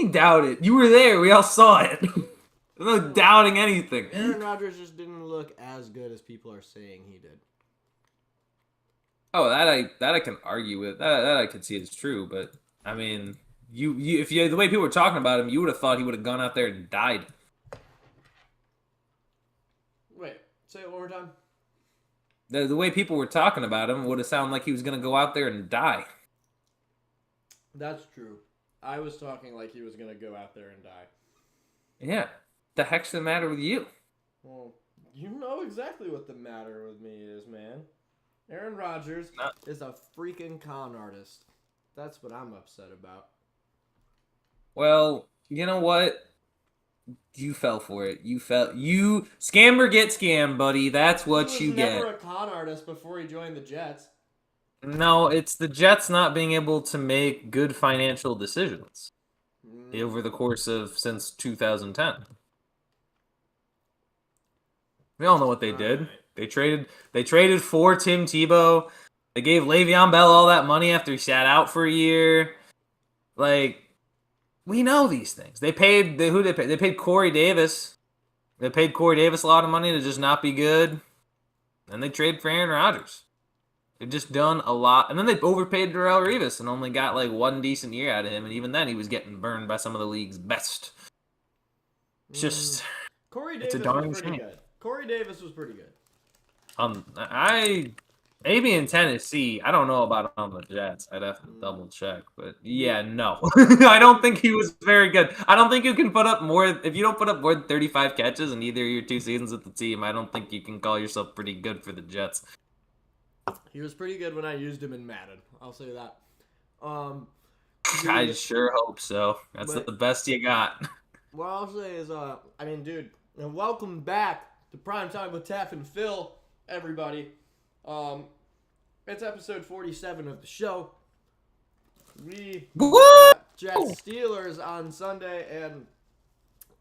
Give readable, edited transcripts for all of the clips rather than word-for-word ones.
you mean doubt it? You were there. We all saw it. There's no doubting anything. Aaron Rodgers just didn't look as good as people are saying he did. Oh, that I can argue with. That I can see is true, but I mean, if the way people were talking about him, you would have thought he would have gone out there and died. Wait, say it one more time. The way people were talking about him would have sounded like he was going to go out there and die. That's true. I was talking like he was going to go out there and die. Yeah. The heck's the matter with you? Well, you know exactly what the matter with me is, man. Aaron Rodgers is a freaking con artist. That's what I'm upset about. Well, you know what? You fell for it. You scammer get scammed, buddy. That's what you get. He was never a con artist before he joined the Jets. No, it's the Jets not being able to make good financial decisions over the course of since 2010. We all know what they did. They traded for Tim Tebow. They gave Le'Veon Bell all that money after he sat out for a year. Like, we know these things. They paid who they paid? They paid Corey Davis. They paid Corey Davis a lot of money to just not be good. And they traded for Aaron Rodgers. They've just done a lot. And then they overpaid Darrelle Revis and only got like one decent year out of him. And even then, he was getting burned by some of the league's best. It's just... Corey Davis was pretty good. Corey Davis was pretty good. Maybe in Tennessee. I don't know about on the Jets. I'd have to double check. But yeah, no. I don't think he was very good. I don't think you can put up more... If you don't put up more than 35 catches in either of your 2 seasons with the team, I don't think you can call yourself pretty good for the Jets. He was pretty good when I used him in Madden. I'll say that. I sure hope so. That's the best you got. What I'll say is, dude, and welcome back to Prime Time with Taff and Phil, everybody. It's episode 47 of the show. We Jets Steelers on Sunday, and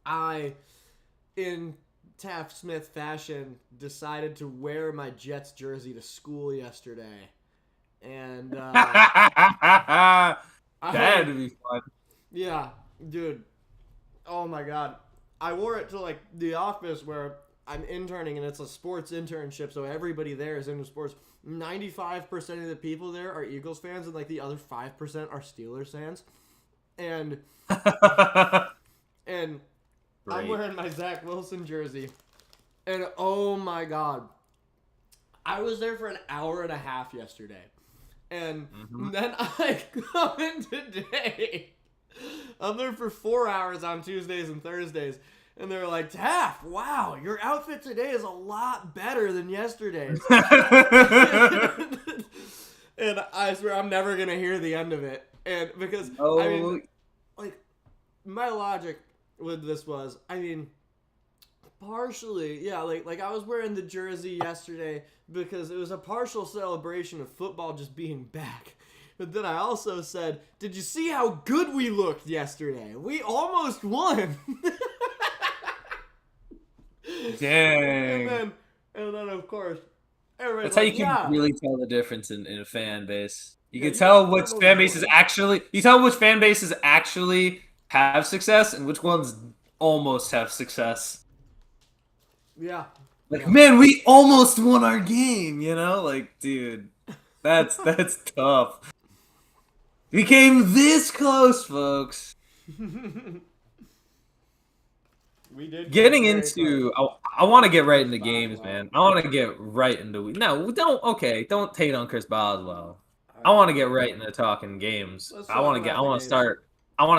I, in Taff Smith fashion, decided to wear my Jets jersey to school yesterday. And that had to be fun. Yeah, dude. Oh my god. I wore it to like the office where I'm interning, and it's a sports internship, so everybody there is into sports. 95% of the people there are Eagles fans, and like the other 5% are Steelers fans. And I'm wearing my Zach Wilson jersey. And oh my god. I was there for an hour and a half yesterday. And then I come in today. I'm there for 4 hours on Tuesdays and Thursdays. And they're like, Taff, wow, your outfit today is a lot better than yesterday's. And I swear I'm never going to hear the end of it. And because, my logic with this was, partially, yeah, like I was wearing the jersey yesterday because it was a partial celebration of football just being back. But then I also said, did you see how good we looked yesterday? We almost won. Dang. And then of course, that's how you can really tell the difference in a fan base. You can tell which fan bases actually have success and which ones almost have success. Yeah. Man, we almost won our game, you know? Like, dude, that's tough. We came this close, folks. We did. Getting into, I want to get right into games, man. I want to get right into. No, don't hate on Chris Boswell. I want to get right into talking games. I want to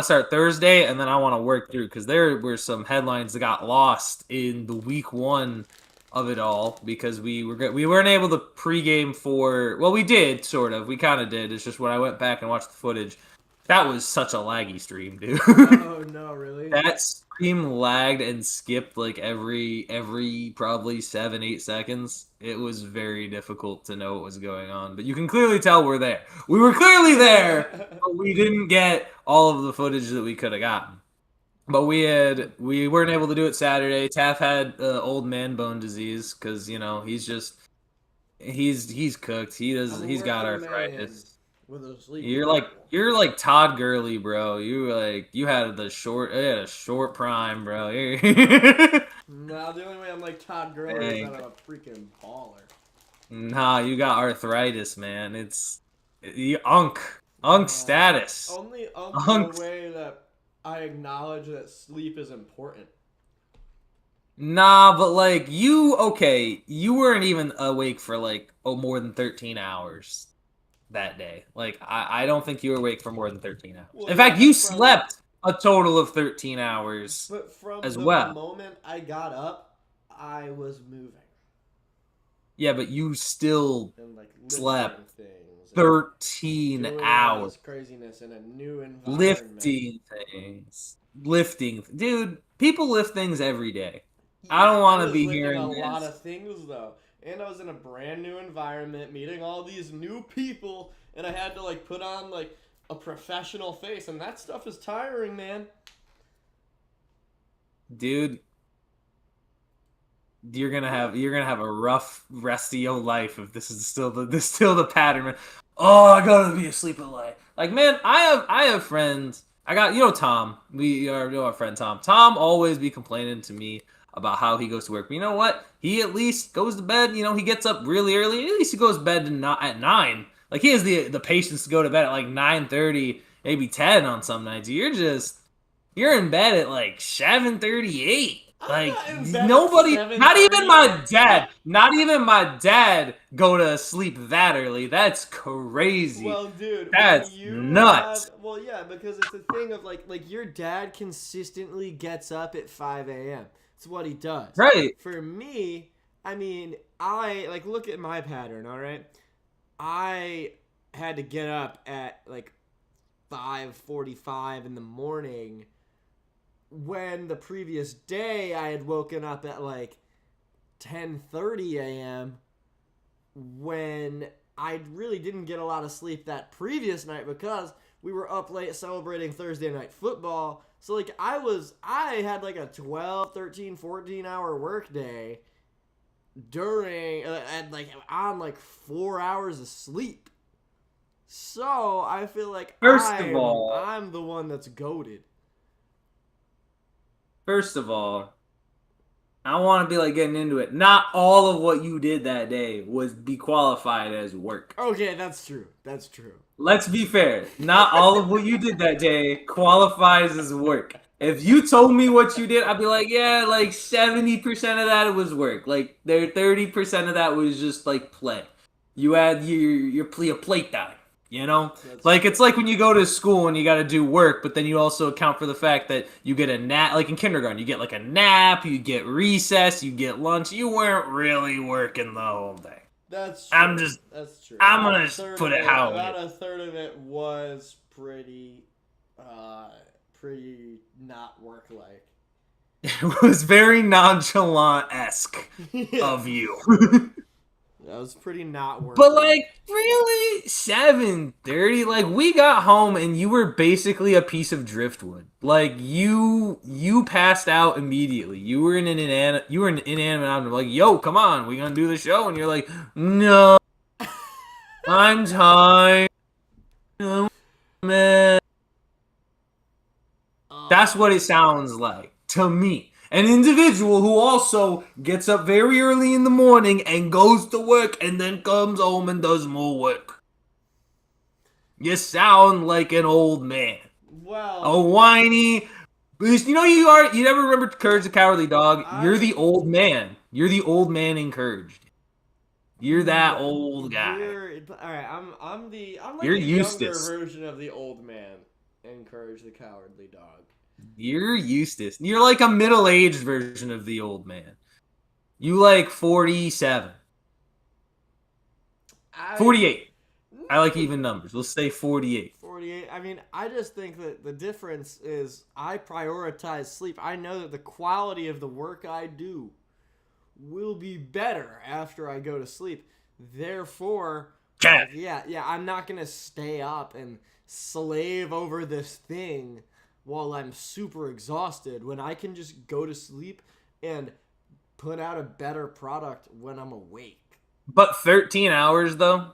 start Thursday, and then I want to work through because there were some headlines that got lost in the week 1 of it all because we weren't able to pregame for. Well, we did sort of. We kind of did. It's just when I went back and watched the footage. That was such a laggy stream, dude. Oh no, really? That stream lagged and skipped like every probably 7-8 seconds. It was very difficult to know what was going on, but you can clearly tell we're there. We were clearly there, but we didn't get all of the footage that we could have gotten. But we weren't able to do it Saturday. Taff had old man bone disease because he's cooked. He's got arthritis. with a sleep. You're like Todd Gurley, bro. You had a short prime, bro. No, the only way I'm like Todd Gurley is that I'm a freaking baller. Nah, you got arthritis, man. Unk status. Only in a Unk. way that I acknowledge that sleep is important. Nah, but like you weren't even awake for like more than 13 hours that day. Like I don't think you were awake for more than 13 hours. Well, In yeah, fact, you from slept a total of 13 hours but from as the well. moment I got up, I was moving Yeah, but you still and like lifting slept things and 13 doing all hours. this craziness in a new environment. Lifting things. Lifting. Dude, people lift things every day. I Yeah, don't I want to was be lifting a hearing lot this. of things though. And I was in a brand new environment, meeting all these new people, and I had to like put on like a professional face, and that stuff is tiring, man. Dude, you're gonna have a rough rest of your life if this is still the pattern, man. Oh, I gotta be asleep at night. Like, man, I have friends. I got Tom. Our friend Tom. Tom always be complaining to me about how he goes to work. But you know what? He at least goes to bed. He gets up really early. At least he goes to bed at 9. Like he has the patience to go to bed at like 9:30, maybe 10 on some nights. You're in bed at like 7:38. I'm Like not in bed at nobody, seven not even my dad go to sleep that early. That's crazy. Well, dude, when That's you have, nuts. well, yeah, because it's a thing of like your dad consistently gets up at 5 a.m. It's what he does. Right. For me, I mean, I like look at my pattern. All right, I had to get up at like 5:45 in the morning. When the previous day I had woken up at like 10:30 a.m. when I really didn't get a lot of sleep that previous night because we were up late celebrating Thursday night football. So like I had like a 12, 13, 14 hour work day during and like on like 4 hours of sleep. So I feel like I'm the one that's goated. First of all, I want to be like getting into it. Not all of what you did that day was be qualified as work. Okay, that's true. That's true. Let's be fair. Not all of what you did that day qualifies as work. If you told me what you did, I'd be like, yeah, like 70% of that was work. Like there 30% of that was just like play. You had your plate time, Like it's like when you go to school and you got to do work, but then you also account for the fact that you get a nap. Like in kindergarten, you get like a nap, you get recess, you get lunch. You weren't really working the whole day. That's true. That's true. I'm gonna just put it how about a third of it was pretty not work like. It was very nonchalant-esque of you. That was pretty not work. But like, really, 7:30? Like we got home and you were basically a piece of driftwood. Like you passed out immediately. You were an inanimate object. Like, yo, come on, we gonna do the show? And you're like, no, I'm tired, man. That's what it sounds like to me. An individual who also gets up very early in the morning and goes to work and then comes home and does more work. You sound like an old man. Well, a whiny. You never remember Courage the Cowardly Dog? You're the old man. You're the old man in Courage. You're that old guy. I'm like You're the Eustace. younger version of the old man in Courage the Cowardly Dog. You're Eustace. You're like a middle-aged version of the old man. You like 47. 48. I like even numbers. Let's say 48. 48. I mean, I just think that the difference is I prioritize sleep. I know that the quality of the work I do will be better after I go to sleep. Therefore, I'm not going to stay up and slave over this thing while I'm super exhausted when I can just go to sleep and put out a better product when I'm awake. But 13 hours, though?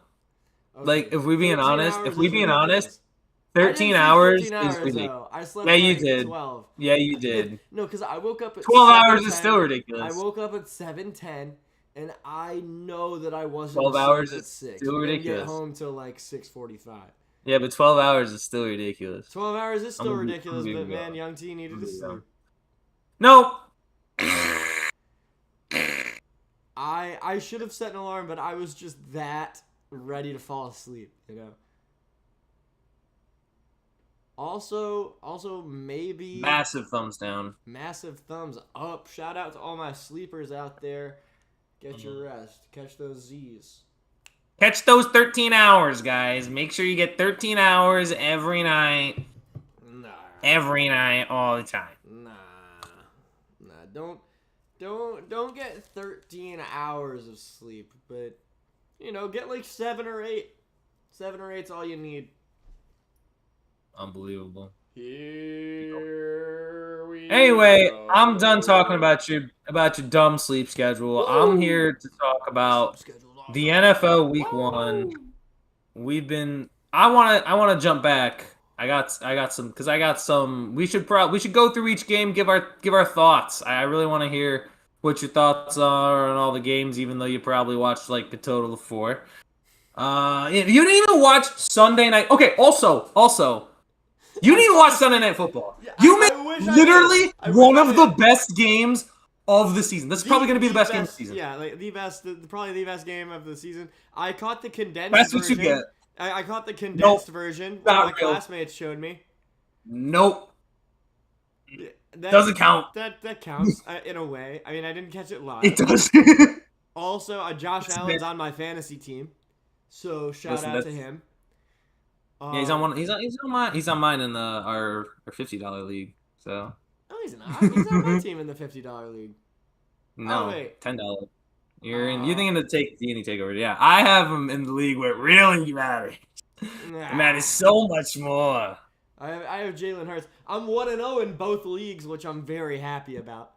Okay. if we being 13 honest, hours is 13 sleep hours 13 is hours ridiculous. though. I slept Yeah, you like did. 12. Yeah, you did. No, because I woke up at 12 hours is 7:10. still I ridiculous. woke up at 7:10, and I know that I wasn't 12 asleep hours at is 6. still We didn't get ridiculous. home till like 6:45. Yeah, but 12 hours is still ridiculous. 12 hours is still ridiculous, I'm gonna but be man, honest. young T needed to sleep. No. I should have set an alarm, but I was just that ready to fall asleep, you know. Also maybe Massive thumbs down. massive thumbs up. Shout out to all my sleepers out there. Get your rest. Catch those Z's. Catch those 13 hours, guys. Make sure you get 13 hours every night. Nah. Every night, all the time. Nah. Don't get 13 hours of sleep, but you know, get like 7 or 8. 7 or 8's all you need. Unbelievable. Here we Anyway, go. I'm done talking about your dumb sleep schedule. Woo! I'm here to talk about the NFL Week Woo! 1. I want to jump back. I got some. We should go through each game, give our thoughts. I really want to hear what your thoughts are on all the games, even though you probably watched like a total of 4. You didn't even watch Sunday night. Okay, also, you didn't even watch Sunday Night Football. Yeah, You I missed wish I literally did. I wish one I of the did. best games of the season. That's probably going to be the best game of the season. Yeah, like probably the best game of the season. I caught the condensed That's what version. you get. I caught the condensed version. What not my real. classmates showed me. Nope. That Doesn't count. That counts in a way. I mean, I didn't catch it live. It does. Also, Josh Allen's on my fantasy team, so shout out to him. Yeah, he's on one. He's on mine. He's on mine in our $50 league. So. No, he's not. He's on my team in the $50 league. No, Oh, wait. $10. You're thinking of the D&D takeover. Yeah, I have him in the league where it really matters. Nah. It matters so much more. I have Jalen Hurts. I'm 1-0 in both leagues, which I'm very happy about.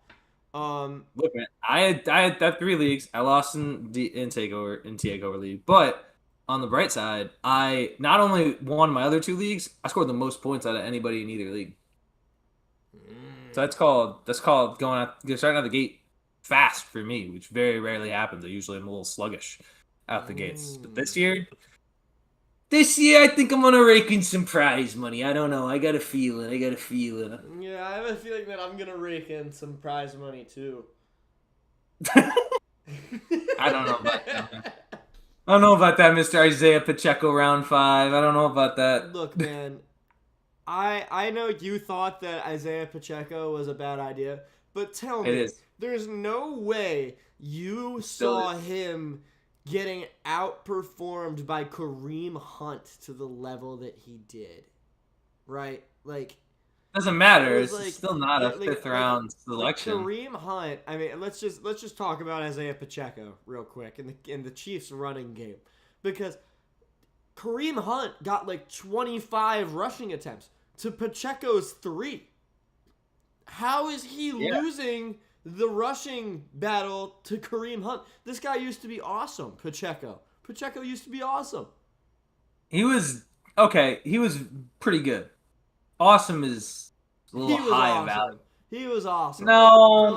Look, man, I had 3 leagues. I lost in takeover league, but on the bright side, I not only won my other 2 leagues, I scored the most points out of anybody in either league. So that's called starting out the gate fast for me, which very rarely happens. I usually am a little sluggish out the gates. But this year, I think I'm gonna rake in some prize money. I don't know. I got a feeling. Yeah, I have a feeling that I'm gonna rake in some prize money too. I don't know about that. I don't know about that, Mr. Isaiah Pacheco, round 5. I don't know about that. Look, man, I know you thought that Isaiah Pacheco was a bad idea, but tell me, there's no way you saw him getting outperformed by Kareem Hunt to the level that he did, right? Like, doesn't matter. it was It's still not a 5th round selection. Kareem Hunt. I mean, let's just talk about Isaiah Pacheco real quick in the Chiefs' running game, because Kareem Hunt got like 25 rushing attempts to Pacheco's 3. How is he losing the rushing battle to Kareem Hunt? This guy used to be awesome, Pacheco. Pacheco used to be awesome. He was okay. He was pretty good. Awesome is a little high value. He was awesome. No,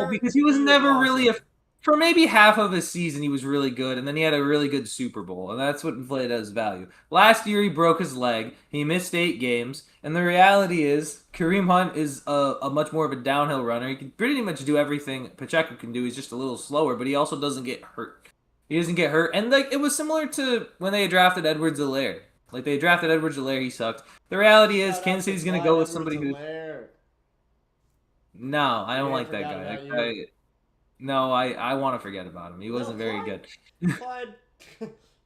because he was never really awesome. for maybe half of his season he was really good, and then he had a really good Super Bowl, and that's what inflated his value. Last year he broke his leg, he missed 8 games, and the reality is Kareem Hunt is a much more of a downhill runner. He can pretty much do everything Pacheco can do. He's just a little slower, but he also doesn't get hurt. He doesn't get hurt, and like it was similar to when they drafted Edwards-Helaire. Like they drafted Edwards-Helaire, he sucked. The reality is Kansas City's gonna go with somebody who. No, I don't like that guy. I want to forget about him. He wasn't very good. Clyde,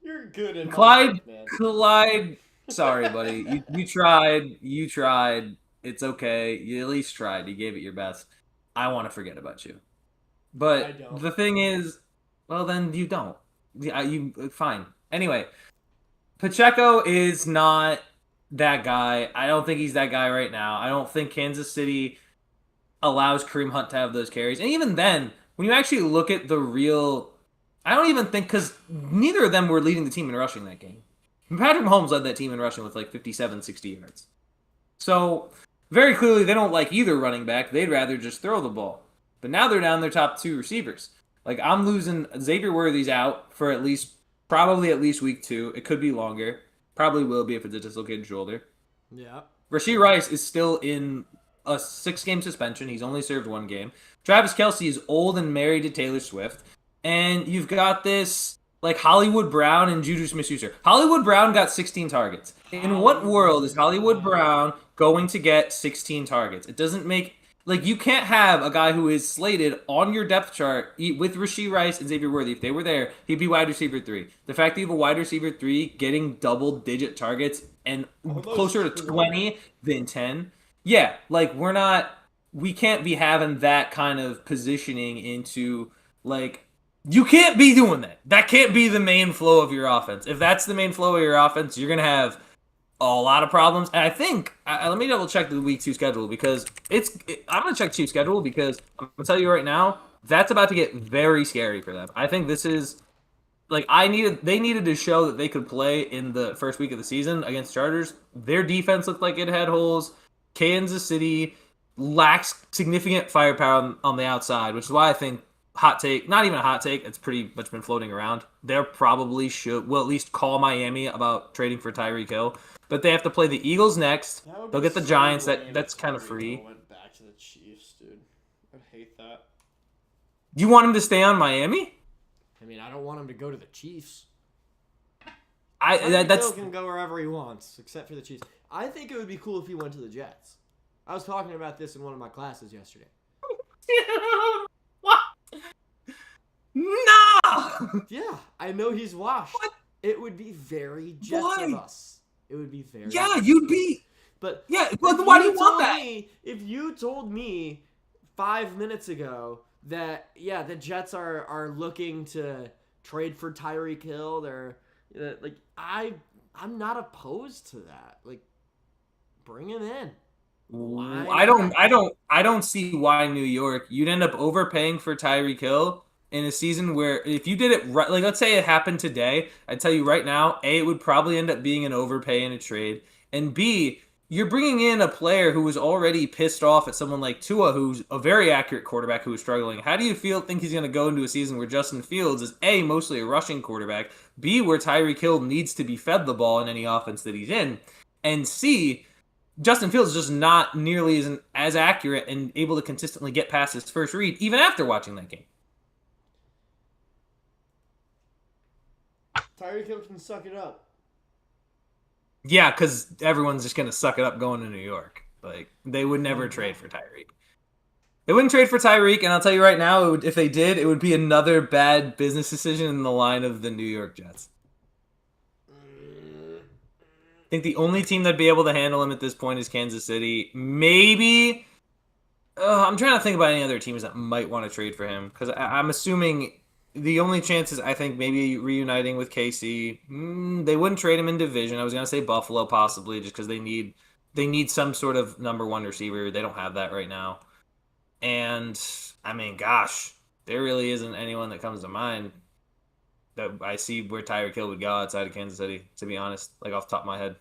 you're good in Clyde, man. Clyde. Sorry, buddy. You tried. You tried. It's okay. You at least tried. You gave it your best. I want to forget about you. But the thing is, well, then you don't. You fine. Anyway, Pacheco is not that guy. I don't think he's that guy right now. I don't think Kansas City allows Kareem Hunt to have those carries. And even then, when you actually look at the real, I don't even think, because neither of them were leading the team in rushing that game. Patrick Mahomes led that team in rushing with like 57, 60 yards. So very clearly they don't like either running back. They'd rather just throw the ball. But now they're down their top 2 receivers. Like I'm losing Xavier Worthy's out for probably at least week 2. It could be longer. Probably will be if it's a dislocated shoulder. Yeah. Rashee Rice is still in a 6-game suspension. He's only served 1 game. Travis Kelce is old and married to Taylor Swift. And you've got this like Hollywood Brown and Juju Smith-Schuster. Hollywood Brown got 16 targets. In what world is Hollywood Brown going to get 16 targets? It doesn't make... Like, you can't have a guy who is slated on your depth chart with Rashee Rice and Xavier Worthy. If they were there, he'd be wide receiver 3. The fact that you have a wide receiver 3 getting double-digit targets and closer to 20 than 10... Yeah, like, we can't be having that kind of positioning into, like... You can't be doing that. That can't be the main flow of your offense. If that's the main flow of your offense, you're going to have a lot of problems. And I think, let me double check the week 2 schedule because I'm going to check Chiefs schedule because I'm going to tell you right now, that's about to get very scary for them. I think this is, like, they needed to show that they could play in the first week of the season against Chargers. Their defense looked like it had holes. Kansas City lacks significant firepower on the outside, which is why I think hot take, not even a hot take, it's pretty much been floating around. They probably will at least call Miami about trading for Tyreek Hill. But they have to play the Eagles next. They'll get the Giants. That's kind of free. Went back to the Chiefs, dude. I'd hate that. You want him to stay on Miami? I mean, I don't want him to go to the Chiefs. That's Phil can go wherever he wants, except for the Chiefs. I think it would be cool if he went to the Jets. I was talking about this in one of my classes yesterday. What? No! Yeah, I know he's washed. What? It would be very Jets of us. It would be very. Yeah, you'd be. But yeah, but why do you want that? If you told me 5 minutes ago that the Jets are looking to trade for Tyreek Hill, like I'm not opposed to that. Like, bring him in. Why I don't see why New York. You'd end up overpaying for Tyreek Hill in a season where if you did it right, like let's say it happened today, I'd tell you right now, A, it would probably end up being an overpay in a trade, and B, you're bringing in a player who was already pissed off at someone like Tua, who's a very accurate quarterback who is struggling. How do you think he's going to go into a season where Justin Fields is A, mostly a rushing quarterback, B, where Tyreek Hill needs to be fed the ball in any offense that he's in, and C, Justin Fields is just not nearly as accurate and able to consistently get past his first read, even after watching that game. Tyreek Hill can suck it up. Yeah, because everyone's just going to suck it up going to New York. Like, they would never trade for Tyreek. They wouldn't trade for Tyreek, and I'll tell you right now, if they did, it would be another bad business decision in the line of the New York Jets. I think the only team that'd be able to handle him at this point is Kansas City. Maybe. I'm trying to think about any other teams that might want to trade for him, because I'm assuming the only chance is, I think, maybe reuniting with KC. They wouldn't trade him in division. I was going to say Buffalo, possibly, just because they need some sort of number 1 receiver. They don't have that right now. And, I mean, gosh, there really isn't anyone that comes to mind that I see where Tyreek Hill would go outside of Kansas City, to be honest, like off the top of my head.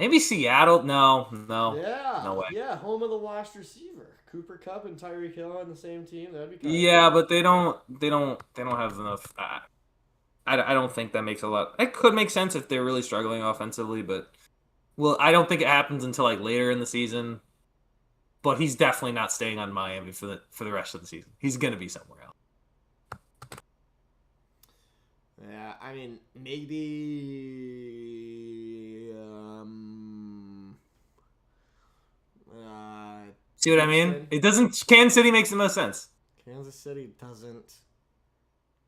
Maybe Seattle? No. Yeah. No way. Yeah, home of the washed receiver. Cooper Kupp and Tyreek Hill on the same team. That'd be kind of but they don't have enough. I don't think that makes a lot. It could make sense if they're really struggling offensively, but I don't think it happens until like later in the season. But he's definitely not staying on Miami for the rest of the season. He's gonna be somewhere else. Yeah, I mean, maybe. See what I mean? It doesn't. Kansas City makes the most sense. Kansas City doesn't.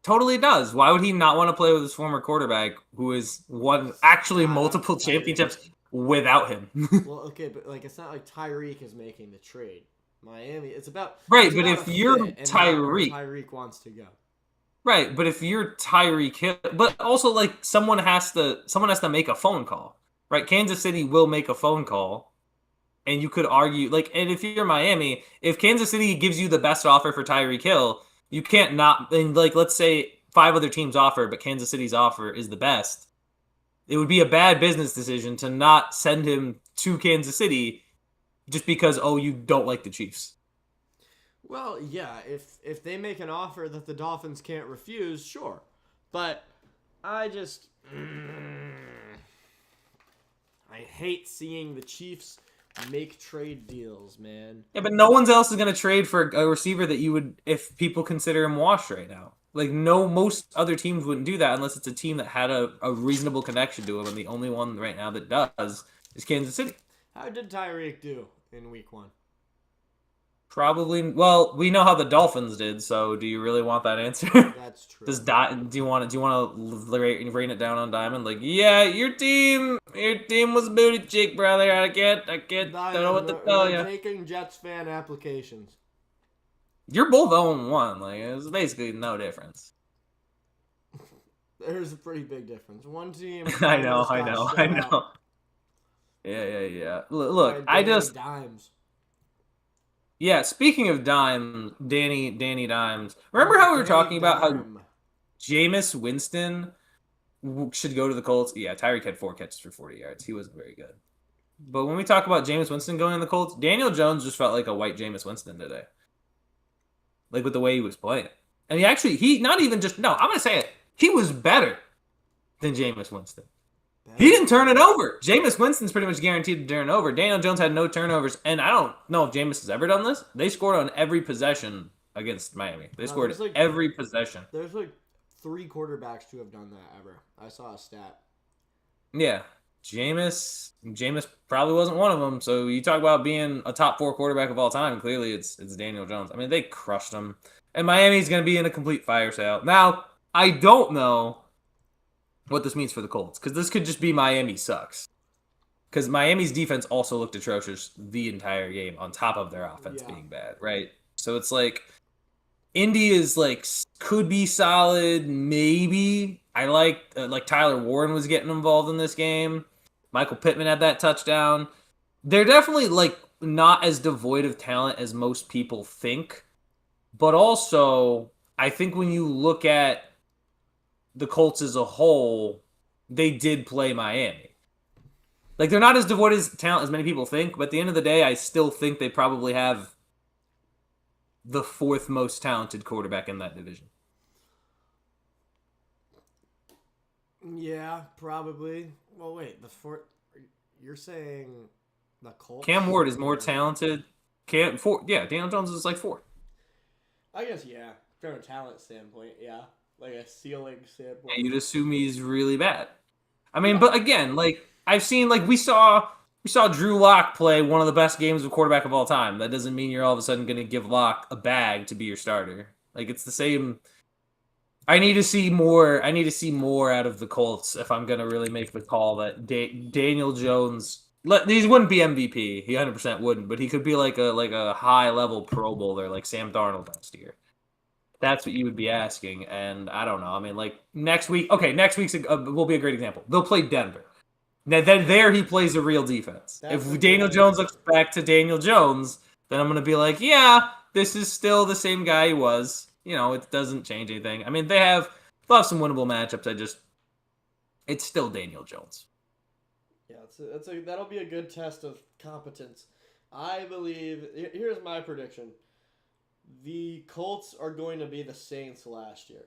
Totally does. Why would he not want to play with his former quarterback, who has won actually multiple championships without him? Well, okay, but like it's not like Tyreek is making the trade. Miami, it's about right. But if you're Tyreek wants to go. Right, but if you're Tyreek Hill, but also like someone has to make a phone call, right? Kansas City will make a phone call, and you could argue like, and if you're Miami, if Kansas City gives you the best offer for Tyreek Hill, you can't not. And like, let's say 5 other teams offer, but Kansas City's offer is the best. It would be a bad business decision to not send him to Kansas City just because, oh, you don't like the Chiefs. Well, yeah, if they make an offer that the Dolphins can't refuse, sure. But I just I hate seeing the Chiefs make trade deals, man. Yeah, but no one else is going to trade for a receiver that you would, if people consider him washed right now. Like, no, most other teams wouldn't do that unless it's a team that had a reasonable connection to him, and the only one right now that does is Kansas City. How did Tyreek do in week 1? Probably. Well, we know how the Dolphins did. So, do you really want that answer? That's true. Do you want to rain it down on Diamond? Like, yeah, your team was booty cheek, brother. I don't know what to tell you. Taking Jets fan applications. You're both 0-1. Like, it's basically no difference. There's a pretty big difference. One team. I know. Yeah. Look, Dimes. Yeah, speaking of Dimes, Danny Dimes. Remember how we were talking about how Jameis Winston should go to the Colts? Yeah, Tyreek had 4 catches for 40 yards. He wasn't very good. But when we talk about Jameis Winston going to the Colts, Daniel Jones just felt like a white Jameis Winston today. Like with the way he was playing. And I'm going to say it. He was better than Jameis Winston. He didn't turn it over. Jameis Winston's pretty much guaranteed to turn over. Daniel Jones had no turnovers, and I don't know if Jameis has ever done this. They scored on every possession against Miami. They scored every possession. There's 3 quarterbacks to have done that ever. I saw a stat. Yeah. Jameis probably wasn't one of them. So you talk about being a top 4 quarterback of all time. Clearly, it's Daniel Jones. I mean, they crushed him. And Miami's going to be in a complete fire sale. Now, I don't know what this means for the Colts, because this could just be Miami sucks. Because Miami's defense also looked atrocious the entire game, on top of their offense being bad, right? So it's like, Indy is could be solid, maybe. I like Tyler Warren was getting involved in this game. Michael Pittman had that touchdown. They're definitely not as devoid of talent as most people think. But also, I think when you look at the Colts as a whole, they did play Miami. They're not as devoid of talent as many people think, but at the end of the day, I still think they probably have the 4th most talented quarterback in that division. Yeah, probably. Well, wait, the 4th... You're saying the Colts? Cam Ward is more talented. Daniel Jones is 4. I guess, yeah. From a talent standpoint, yeah. A ceiling standpoint. And you'd assume he's really bad. I mean, but again, I've seen, we saw Drew Lock play one of the best games of quarterback of all time. That doesn't mean you're all of a sudden going to give Lock a bag to be your starter. It's the same. I need to see more out of the Colts if I'm going to really make the call that Daniel Jones. He wouldn't be MVP. He 100% wouldn't, but he could be a high level Pro Bowler like Sam Darnold last year. That's what you would be asking, and I don't know. I mean, next week's will be a great example. They'll play Denver. Now, then there he plays a real defense. If Daniel Jones looks back to Daniel Jones, then I'm going to be like, yeah, this is still the same guy he was. It doesn't change anything. I mean, they'll have some winnable matchups. It's still Daniel Jones. Yeah, that'll be a good test of competence. I believe, here's my prediction. The Colts are going to be the Saints last year.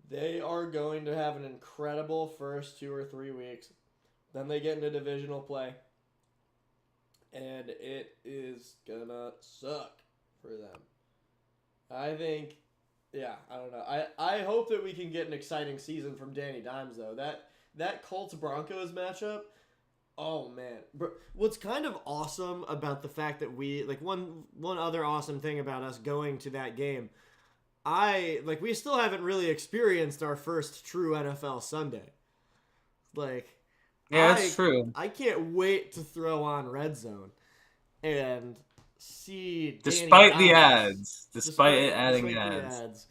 They are going to have an incredible first 2 or 3 weeks. Then they get into divisional play. And it is going to suck for them. I think, I don't know. I hope that we can get an exciting season from Danny Dimes, though. That Colts-Broncos matchup, oh, man. What's kind of awesome about the fact that we, one other awesome thing about us going to that game, we still haven't really experienced our first true NFL Sunday. That's true. I can't wait to throw on Red Zone and see Despite Danny the Dimes. ads. Despite adding the ads.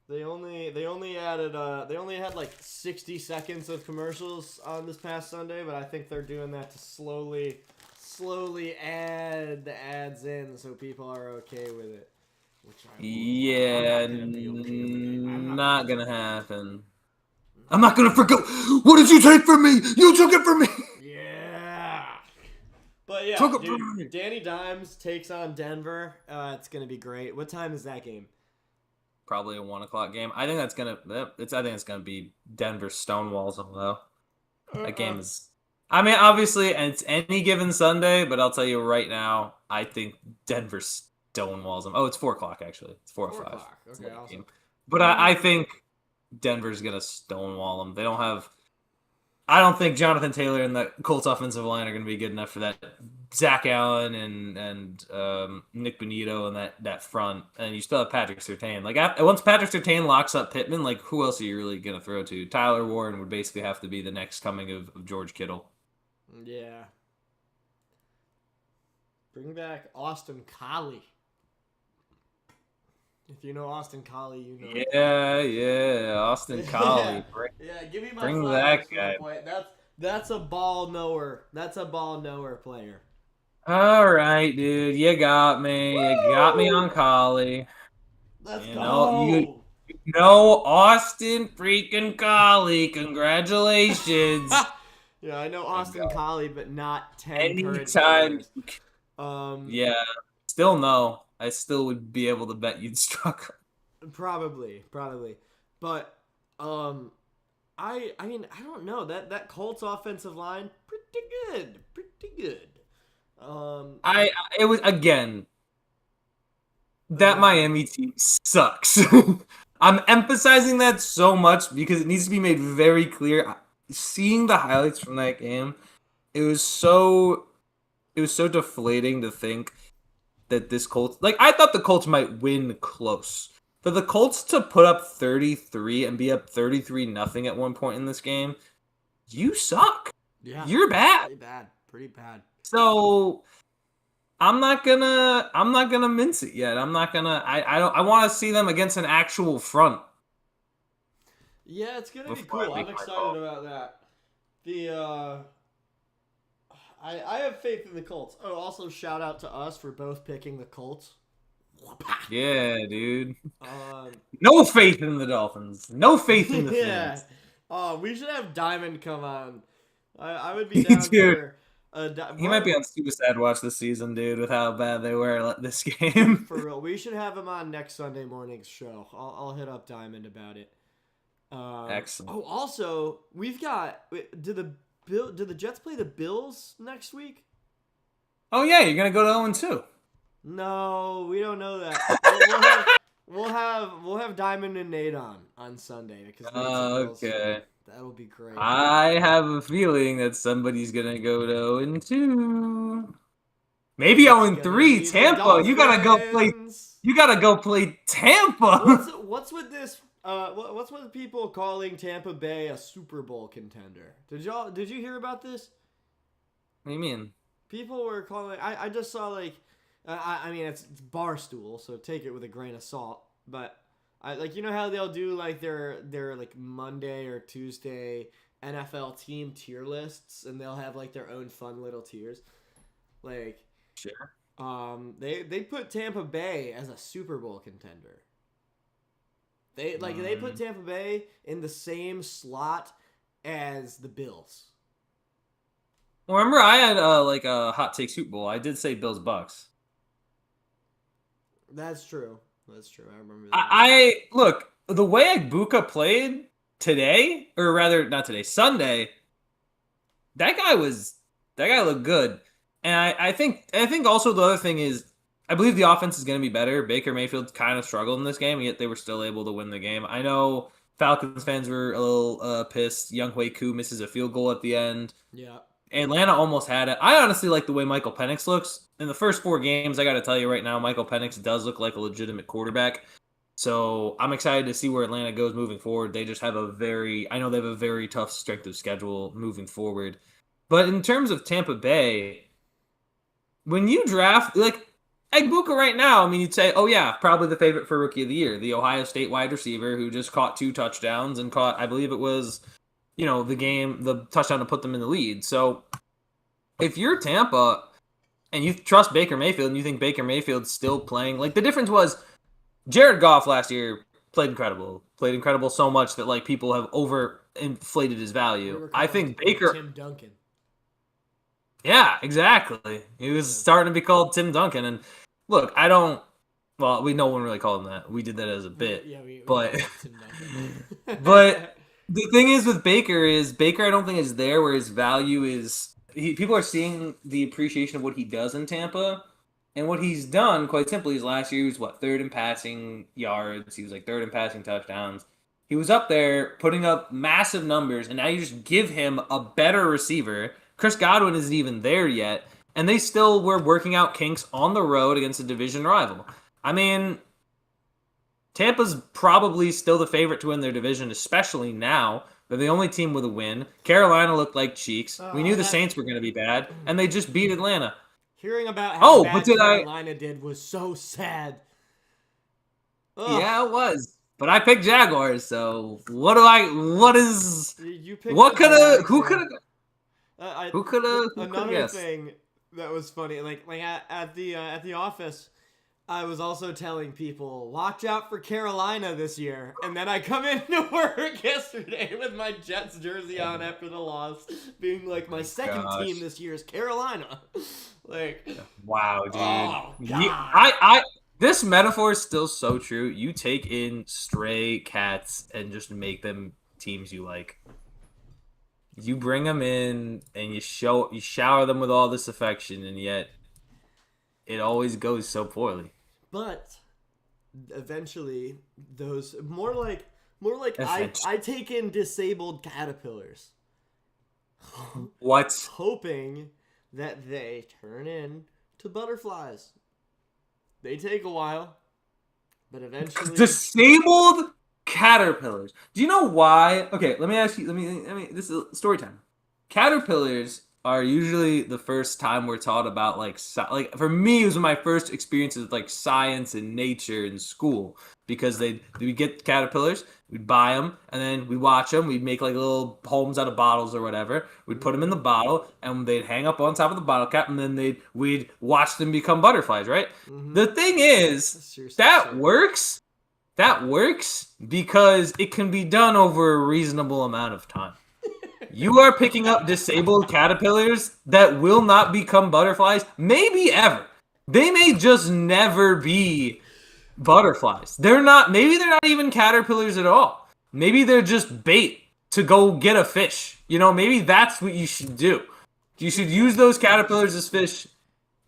They only had 60 seconds of commercials on this past Sunday, but I think they're doing that to slowly add the ads in so people are okay with it. Not gonna happen. I'm not gonna forget. What did you take from me? You took it from me. Yeah. But yeah, Took it from me. dude, Danny Dimes takes on Denver. It's gonna be great. What time is that game? Probably a 1 o'clock game. I think that's gonna. I think it's gonna be Denver Stonewalls them though. That game is. I mean, obviously, and it's any given Sunday, but I'll tell you right now, I think Denver Stonewalls them. Oh, it's 4 o'clock actually. It's 4 or 5. 4 o'clock. Okay, awesome. Game. But I think Denver's gonna stonewall them. They don't have. I don't think Jonathan Taylor and the Colts offensive line are going to be good enough for that. Zach Allen and Nick Bonito and that front, and you still have Patrick Surtain. Like once Patrick Surtain locks up Pittman, like who else are you really going to throw to? Tyler Warren would basically have to be the next coming of George Kittle. Yeah. Bring back Austin Collie. If you know Austin Collie, you know. Yeah, Austin Collie. Yeah, give me my bring flowers that for the guy. point. That's a ball knower. That's a ball knower player. All right, dude, you got me. Woo! You got me on Collie. Let's You go. know Austin freaking Collie. Congratulations. Yeah, I know Austin Collie, but not 10 Anytime. Yeah, Still no. I still would be able to bet you'd struggle. probably. But I mean, I don't know. That Colts offensive line pretty good. It was again that Miami team sucks. I'm emphasizing that so much because it needs to be made very clear. Seeing the highlights from that game, it was so deflating to think that this Colts, like I thought the Colts might win close. For the Colts to put up 33 and be up 33-0 at one point in this game, you suck. Yeah. You're bad. Pretty bad. So I'm not gonna mince it yet. I want to see them against an actual front. Yeah, it's gonna be cool. I'm excited about that. I have faith in the Colts. Oh, also shout out to us for both picking the Colts. Yeah, dude. No faith in the Dolphins. No faith in the fans. We should have Diamond come on. I would be down for. He might be on super sad watch this season, dude, with how bad they were this game. For real, we should have him on next Sunday morning's show. I'll hit up Diamond about it. Excellent. Oh, also, we've got. Do the Jets play the Bills next week? Oh yeah, you're gonna go to 0-2. No, we don't know that. we'll have Diamond and Nate on Sunday because. Okay. That'll be great. I have a feeling that somebody's gonna go to 0-2. Maybe 0-3. Tampa. You gotta go play. You gotta go play Tampa. What's with this? What's with people calling Tampa Bay a Super Bowl contender? Did you hear about this? What do you mean? People were calling. I just saw like. I mean it's Barstool, so take it with a grain of salt. But you know how they'll do like their like Monday or Tuesday NFL team tier lists, and they'll have like their own fun little tiers. Like sure. They put Tampa Bay as a Super Bowl contender. They put Tampa Bay in the same slot as the Bills. Well, remember I had a hot take Super Bowl. I did say Bills Bucks. That's true. I remember that. I look, the way Ibuka played today, or rather not today, Sunday. That guy looked good, and I think also the other thing is I believe the offense is going to be better. Baker Mayfield kind of struggled in this game, and yet they were still able to win the game. I know Falcons fans were a little pissed. Young Hui Koo misses a field goal at the end. Yeah. Atlanta almost had it. I honestly like the way Michael Penix looks. In the first 4 games, I got to tell you right now, Michael Penix does look like a legitimate quarterback. So I'm excited to see where Atlanta goes moving forward. They just have they have a very tough strength of schedule moving forward. But in terms of Tampa Bay, when you draft, like, Ibuka right now, I mean, you'd say, oh yeah, probably the favorite for Rookie of the Year. The Ohio State wide receiver who just caught 2 touchdowns and caught, I believe it was, the touchdown to put them in the lead. So if you're Tampa and you trust Baker Mayfield and you think Baker Mayfield's still playing, like, the difference was Jared Goff last year played incredible so much that, like, people have inflated his We value. were I calling think him Baker. Tim Duncan. Yeah, exactly. He was starting to be called Tim Duncan, and look, I don't. Well, no one really called him that. We did that as a bit, We but called him Tim Duncan. but the thing is with Baker is Baker. I don't think is there where his value is. People are seeing the appreciation of what he does in Tampa, and what he's done. Quite simply, is last year he was third in passing yards. He was like third in passing touchdowns. He was up there putting up massive numbers, and now you just give him a better receiver. Chris Godwin isn't even there yet, and they still were working out kinks on the road against a division rival. I mean, Tampa's probably still the favorite to win their division, especially now. They're the only team with a win. Carolina looked like cheeks. We knew the Saints were going to be bad, and they just beat Atlanta. Hearing about how bad but Carolina did was so sad. Ugh. Yeah, it was. But I picked Jaguars, so what do I? What is? You picked What the could have? Jags, Who yeah. could have? Who could have? Another Guessed? thing that was funny, like at the office, I was also telling people, watch out for Carolina this year. And then I come into work yesterday with my Jets jersey on after the loss, being like, my second team this year is Carolina. Like, wow, dude. Oh, I this metaphor is still so true. You take in stray cats and just make them teams you like. You bring them in and you shower them with all this affection, and yet it always goes so poorly. But eventually, those more like I take in disabled caterpillars. What? Hoping that they turn into butterflies. They take a while, but eventually Disabled caterpillars. Do you know why? Okay, let me ask you. Let me. This is story time. Caterpillars are usually the first time we're taught about like for me it was my first experiences with like science and nature in school because we'd get caterpillars, we'd buy them, and then we'd watch them. We'd make like little homes out of bottles or whatever. We'd put them in the bottle, and they'd hang up on top of the bottle cap, and then we'd watch them become butterflies. Right. Mm-hmm. The thing is that works. That works because it can be done over a reasonable amount of time. You are picking up disabled caterpillars that will not become butterflies, maybe ever. They may just never be butterflies. Maybe they're not even caterpillars at all. Maybe they're just bait to go get a fish. Maybe that's what you should do. You should use those caterpillars as fish.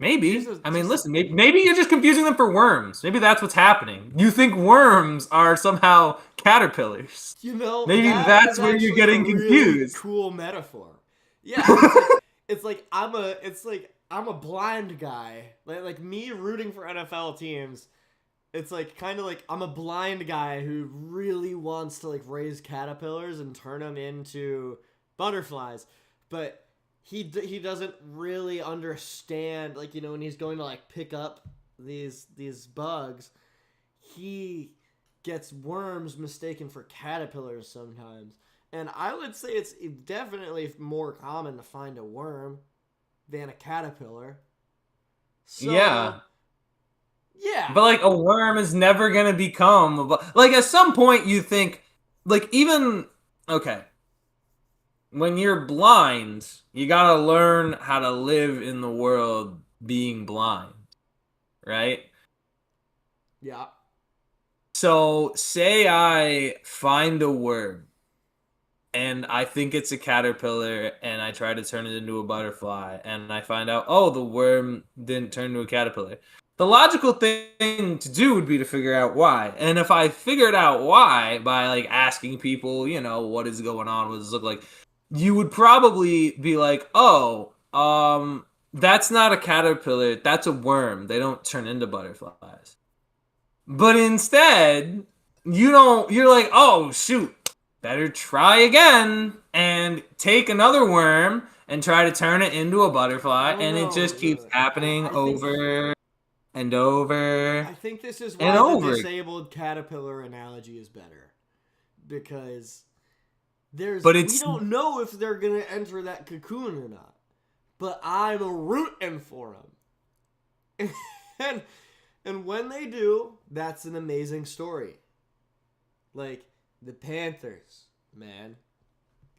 Maybe. Listen, maybe you're just confusing them for worms. Maybe that's what's happening. You think worms are somehow caterpillars. Maybe that's where you're getting confused. Really cool metaphor. Yeah, it's like I'm a blind guy. Like me rooting for NFL teams. It's like kind of like I'm a blind guy who really wants to like raise caterpillars and turn them into butterflies, but he doesn't really understand, like, when he's going to like pick up these bugs, he gets worms mistaken for caterpillars sometimes. And I would say it's definitely more common to find a worm than a caterpillar. So, yeah. Yeah. But like a worm is never going to become like at some point you think like even okay. When you're blind, you gotta learn how to live in the world being blind, right? Yeah. So, say I find a worm, and I think it's a caterpillar, and I try to turn it into a butterfly, and I find out, oh, the worm didn't turn into a caterpillar. The logical thing to do would be to figure out why. And if I figured out why by like asking people, what is going on, what does this look like? You would probably be like, oh, that's not a caterpillar, that's a worm. They don't turn into butterflies. But instead, you're like, oh, shoot, better try again and take another worm and try to turn it into a butterfly. And it just keeps happening over and over. I think this is why the disabled caterpillar analogy is better. Because we don't know if they're going to enter that cocoon or not. But I'm rooting for them. And when they do, that's an amazing story. Like, the Panthers, man.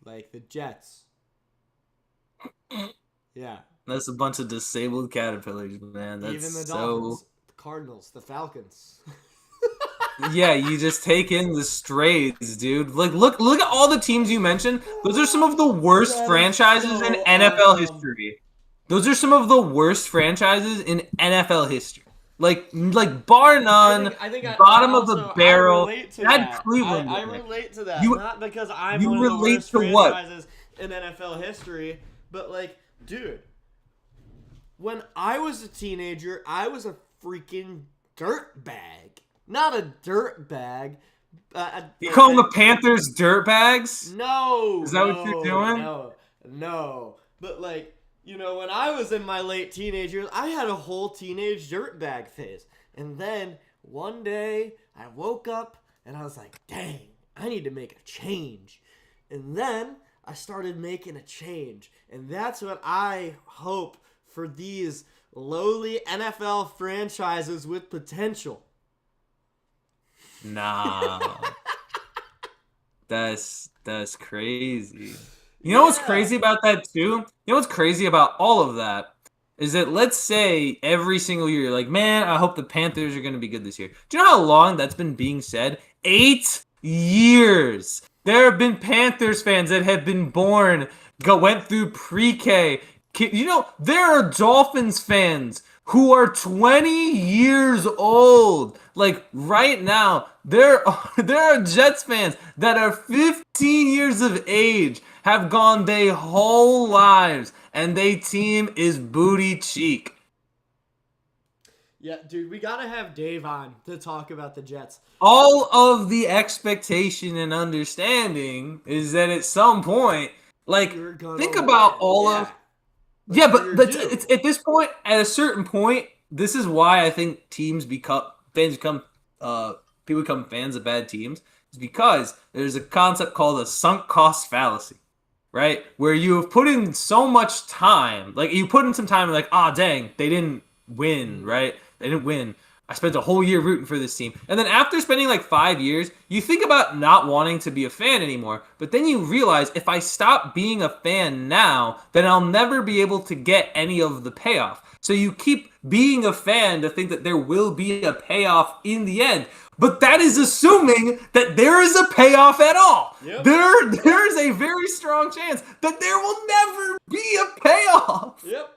like the Jets. Yeah. That's a bunch of disabled caterpillars, man. That's Even the so. Dolphins, the Cardinals, the Falcons. Yeah, you just take in the strays, dude. Like, look at all the teams you mentioned. Those are some of the worst That is franchises so in NFL awesome. history. Those are some of the worst franchises in NFL history. Like bar none, I think bottom I of the also barrel. relate to Had that. Cleveland I in it. relate to that. You Not because I'm you one of the relate worst to what? franchises in NFL history, but like, dude, when I was a teenager, I was a freaking dirtbag. Not a dirtbag. You call the Panthers dirtbags? No. Is that what you're doing? No. But like, you know, when I was in my late teenagers, I had a whole teenage dirtbag phase. And then one day I woke up and I was like, dang, I need to make a change. And then I started making a change. And that's what I hope for these lowly NFL franchises with potential. Nah. That's crazy. You know what's crazy about that too? You know what's crazy about all of that is that let's say every single year, like, man, I hope the Panthers are going to be good this year. Do you know how long that's been being said? 8 years. There have been Panthers fans that have been born, went through pre-K. You know, there are Dolphins fans who are 20 years old. Like right now, there are Jets fans that are 15 years of age, have gone their whole lives, and their team is booty cheek. Yeah, dude, we gotta have Dave on to talk about the Jets. All of the expectation and understanding is that at some point, like, think about all of. Yeah, but it's at this point, at a certain point, this is why I think people become fans of bad teams. Is because there's a concept called a sunk cost fallacy, right? Where you have put in so much time, like you put in some time, like, dang, they didn't win, right? They didn't win. I spent a whole year rooting for this team. And then after spending like 5 years, you think about not wanting to be a fan anymore. But then you realize if I stop being a fan now, then I'll never be able to get any of the payoff. So you keep being a fan to think that there will be a payoff in the end. But that is assuming that there is a payoff at all. Yep. There is a very strong chance that there will never be a payoff. Yep.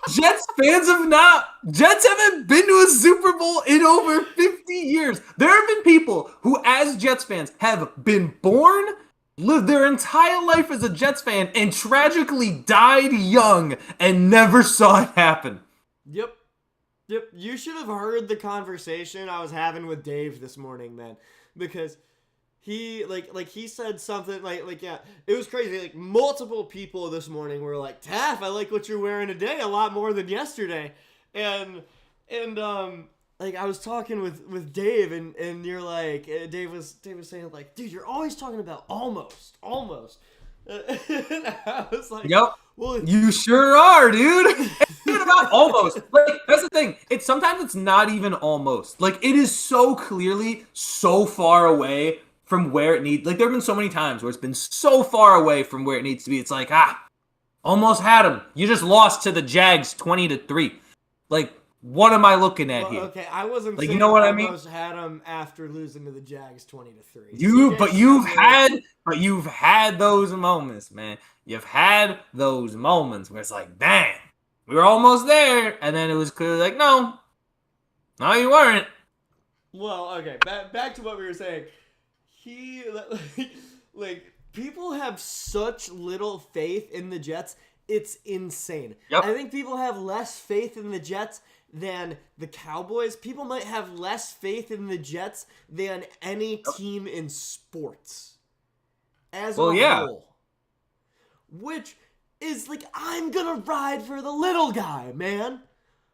Jets haven't been to a Super Bowl in over 50 years. There have been people who, as Jets fans, have been born, lived their entire life as a Jets fan, and tragically died young and never saw it happen. Yep. You should have heard the conversation I was having with Dave this morning, man. Because he he said something yeah, it was crazy. Like multiple people this morning were like, Taff, I like what you're wearing today a lot more than yesterday. And like I was talking with Dave and you're like, Dave was saying like, dude, you're always talking about almost. And I was like, yep. Well, you sure are, dude. It's about almost. Like, that's the thing. Sometimes it's not even almost. Like, it is so clearly so far away from where it needs. Like, there have been so many times where it's been so far away from where it needs to be. It's like, almost had him. You just lost to the Jags 20-3. Like, what am I looking at here? Okay, I wasn't like, saying you know what I mean? Almost had him after losing to the Jags 20-3. You've had those moments, man. You've had those moments where it's like, dang, we were almost there, and then it was clearly like, no, you weren't. Well, okay, back to what we were saying. People have such little faith in the Jets, it's insane. Yep. I think people have less faith in the Jets than the Cowboys. People might have less faith in the Jets than any team in sports. As a whole. Which is like, I'm gonna ride for the little guy, man.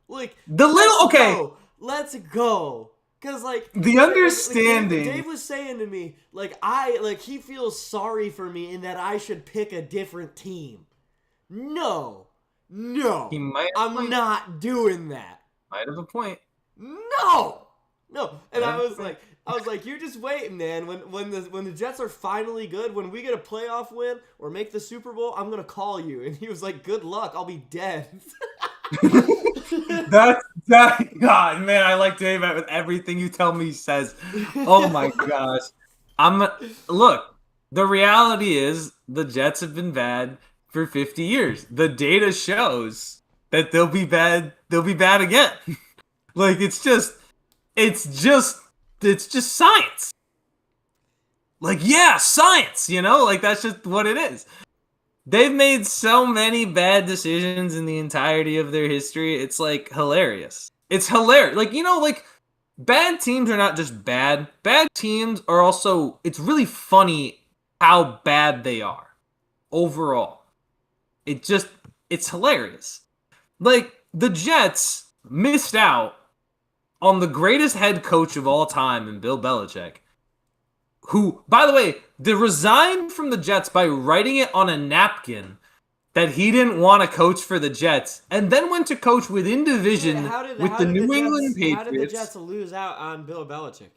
Like, let's go. Cause like the understanding, Dave was saying to me, he feels sorry for me in that I should pick a different team. No, I'm not doing that. Might have a point. No, No, and I was like, you're just waiting, man. When the Jets are finally good, when we get a playoff win or make the Super Bowl, I'm gonna call you. And he was like, good luck, I'll be dead. That God, man, I like Dave with everything you tell me he says. Oh my gosh. Look, the reality is the Jets have been bad for 50 years. The data shows that they'll be bad again. Like it's just science. Like, yeah, science, like that's just what it is. They've made so many bad decisions in the entirety of their history. It's like hilarious. It's hilarious. Like, like bad teams are not just bad. Bad teams are also, it's really funny how bad they are overall. It's hilarious. Like, the Jets missed out on the greatest head coach of all time in Bill Belichick, who, by the way, resigned from the Jets by writing it on a napkin that he didn't want to coach for the Jets, and then went to coach within division with the New England Patriots. How did the Jets lose out on Bill Belichick?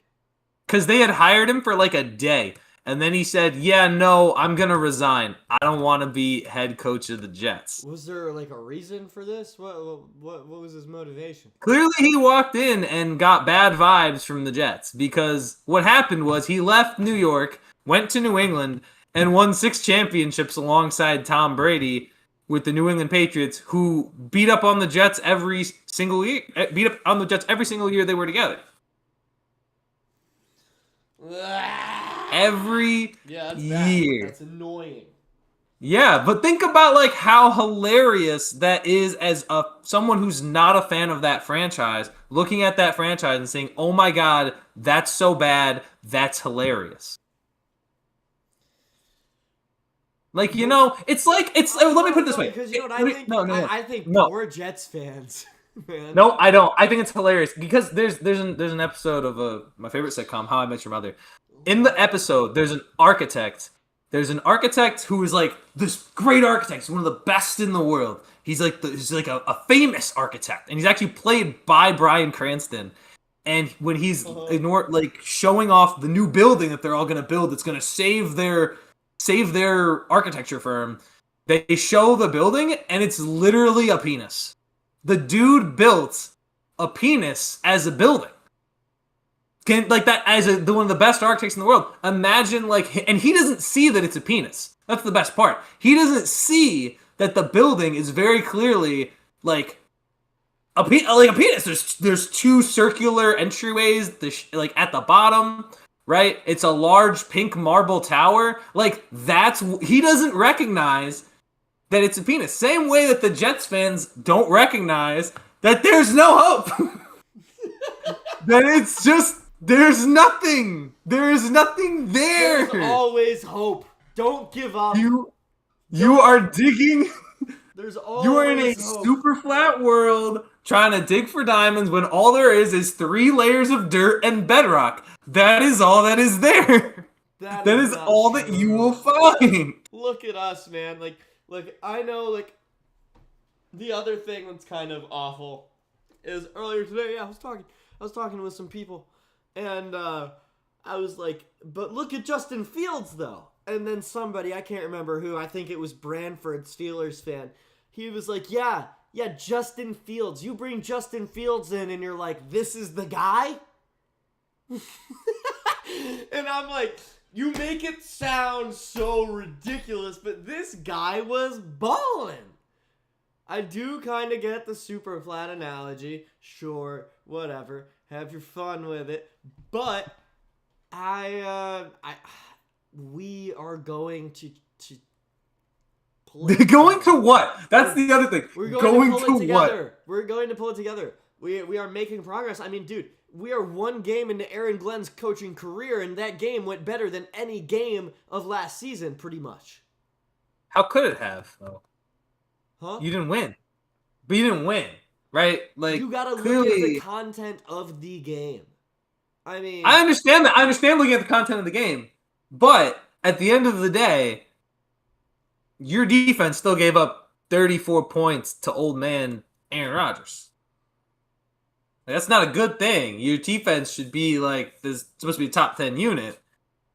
Because they had hired him for like a day, and then he said, yeah, no, I'm going to resign. I don't want to be head coach of the Jets. Was there like a reason for this? What was his motivation? Clearly he walked in and got bad vibes from the Jets, because what happened was he left New York, went to New England, and won 6 championships alongside Tom Brady with the New England Patriots, who beat up on the Jets every single year. Beat up on the Jets every single year they were together. Every year. That's annoying. Yeah, but think about like how hilarious that is as someone who's not a fan of that franchise, looking at that franchise and saying, "Oh my God, that's so bad. That's hilarious." Like, it's like let me put it this way. Because I think we're Jets fans. Man. No, I don't. I think it's hilarious because there's an episode of my favorite sitcom, How I Met Your Mother. In the episode, there's an architect. There's an architect who is like this great architect. He's one of the best in the world. He's like a famous architect, and he's actually played by Bryan Cranston. And when he's showing off the new building that they're all going to build, that's going to save their architecture firm, they show the building, and it's literally a penis. The dude built a penis as a building. As one of the best architects in the world. Imagine and he doesn't see that it's a penis. That's the best part. He doesn't see that the building is very clearly a penis. There's 2 circular entryways, at the bottom, right? It's a large pink marble tower. He doesn't recognize that it's a penis. Same way that the Jets fans don't recognize that there's no hope. That it's just, there's nothing. There is nothing there. There's always hope. Don't give up. You are digging. There's always You are in a hope. super flat world trying to dig for diamonds when all there is 3 layers of dirt and bedrock. That is all that is there. That is all true. that you will find. Look at us, man. I know, the other thing that's kind of awful is earlier today, I was talking with some people, and I was like, but look at Justin Fields, though. And then somebody, I can't remember who, I think it was Branford, Steelers fan, he was like, yeah, Justin Fields. You bring Justin Fields in, and you're like, this is the guy? And I'm like, you make it sound so ridiculous, but this guy was balling. I do kind of get the super flat analogy. Sure, whatever. Have your fun with it. But we are going to play. Going to what? That's the other thing. We're going to pull it together. What? We're going to pull it together. We are making progress. I mean, dude, we are 1 game into Aaron Glenn's coaching career, and that game went better than any game of last season, pretty much. How could it have, though? Huh? You didn't win. But you didn't win, right? You gotta look at the content of the game. I mean, I understand that. I understand looking at the content of the game. But at the end of the day, your defense still gave up 34 points to old man Aaron Rodgers. That's not a good thing. Your defense should be like this supposed to be a top 10 unit.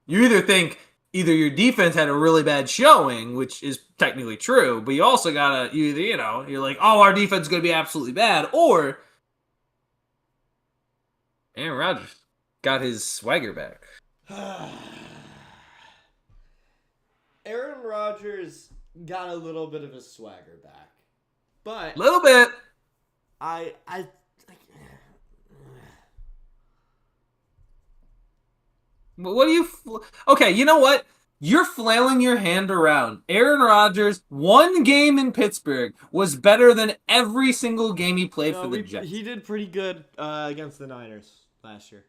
You either think your defense had a really bad showing, which is technically true, but you also gotta you're like, oh, our defense is gonna be absolutely bad, or Aaron Rodgers got his swagger back. Aaron Rodgers got a little bit of his swagger back, but Little bit. I What do you? Okay, you know what? You're flailing your hand around. Aaron Rodgers, one game in Pittsburgh, was better than every single game he played for the Jets. He did pretty good against the Niners last year.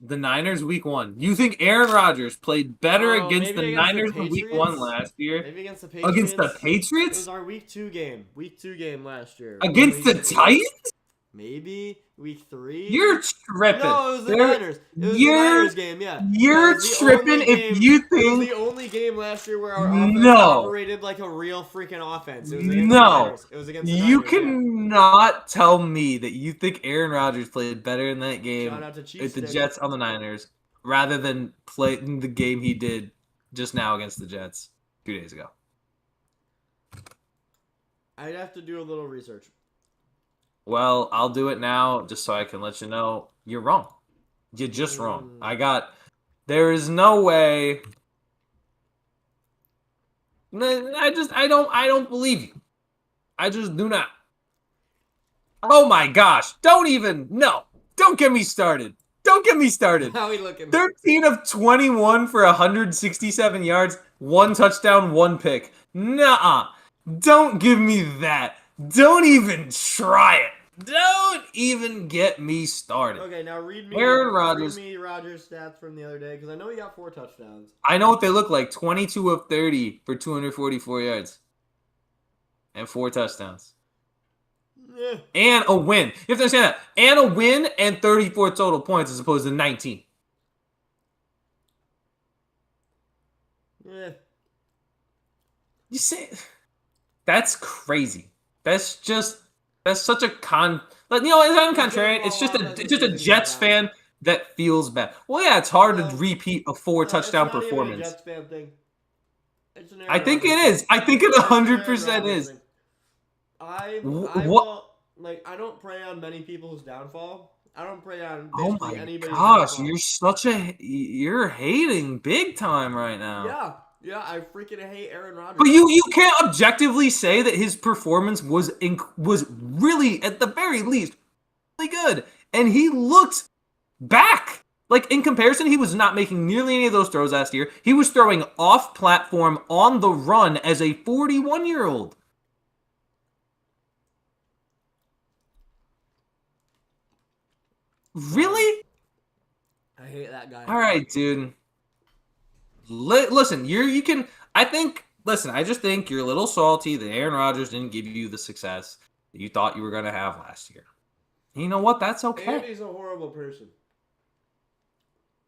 The Niners week 1. You think Aaron Rodgers played better against the Niners in week 1 last year? Maybe against the Patriots. Against the Patriots? It was our week 2 game. Week 2 game last year. Against the Titans? Maybe week 3. You're tripping. No, it was the Niners. It was the Niners game, yeah. You're tripping if you think... It was the only game last year where our offense operated like a real freaking offense. It was against the Niners. It was against the Niners. You cannot tell me that you think Aaron Rodgers played better in that game with the Jets on the Niners rather than playing the game he did just now against the Jets 2 days ago. I'd have to do a little research. Well, I'll do it now just so I can let you know you're wrong. You're just wrong. There is no way. I don't believe you. I just do not. Oh my gosh. Don't get me started. Don't get me started. How are we looking? 13 of 21 for 167 yards, 1 touchdown, 1 pick. Nuh-uh. Don't give me that. Don't even try it. Don't even get me started. Okay, now read me Rodgers stats from the other day, because I know he got 4 touchdowns. I know what they look like. 22 of 30 for 244 yards. And 4 touchdowns. Yeah. And a win. You have to understand that. And a win and 34 total points as opposed to 19. Yeah. You say... That's crazy. That's such a it's not contrarian. It's just a Jets fan that feels bad. Well, yeah, it's hard to repeat a 4 touchdown performance. It's not even a Jets fan thing. It's an I think it is. I think it 100% is. I don't prey on many people's downfall. I don't prey on basically anybody's downfall. You're hating big time right now. Yeah, I freaking hate Aaron Rodgers. But you can't objectively say that his performance was really, at the very least, really good. And he looked back. Like, in comparison, he was not making nearly any of those throws last year. He was throwing off-platform on the run as a 41-year-old. Really? I hate that guy. All right, dude. Listen, I just think you're a little salty that Aaron Rodgers didn't give you the success that you thought you were going to have last year. And you know what? That's okay. Andy's a horrible person.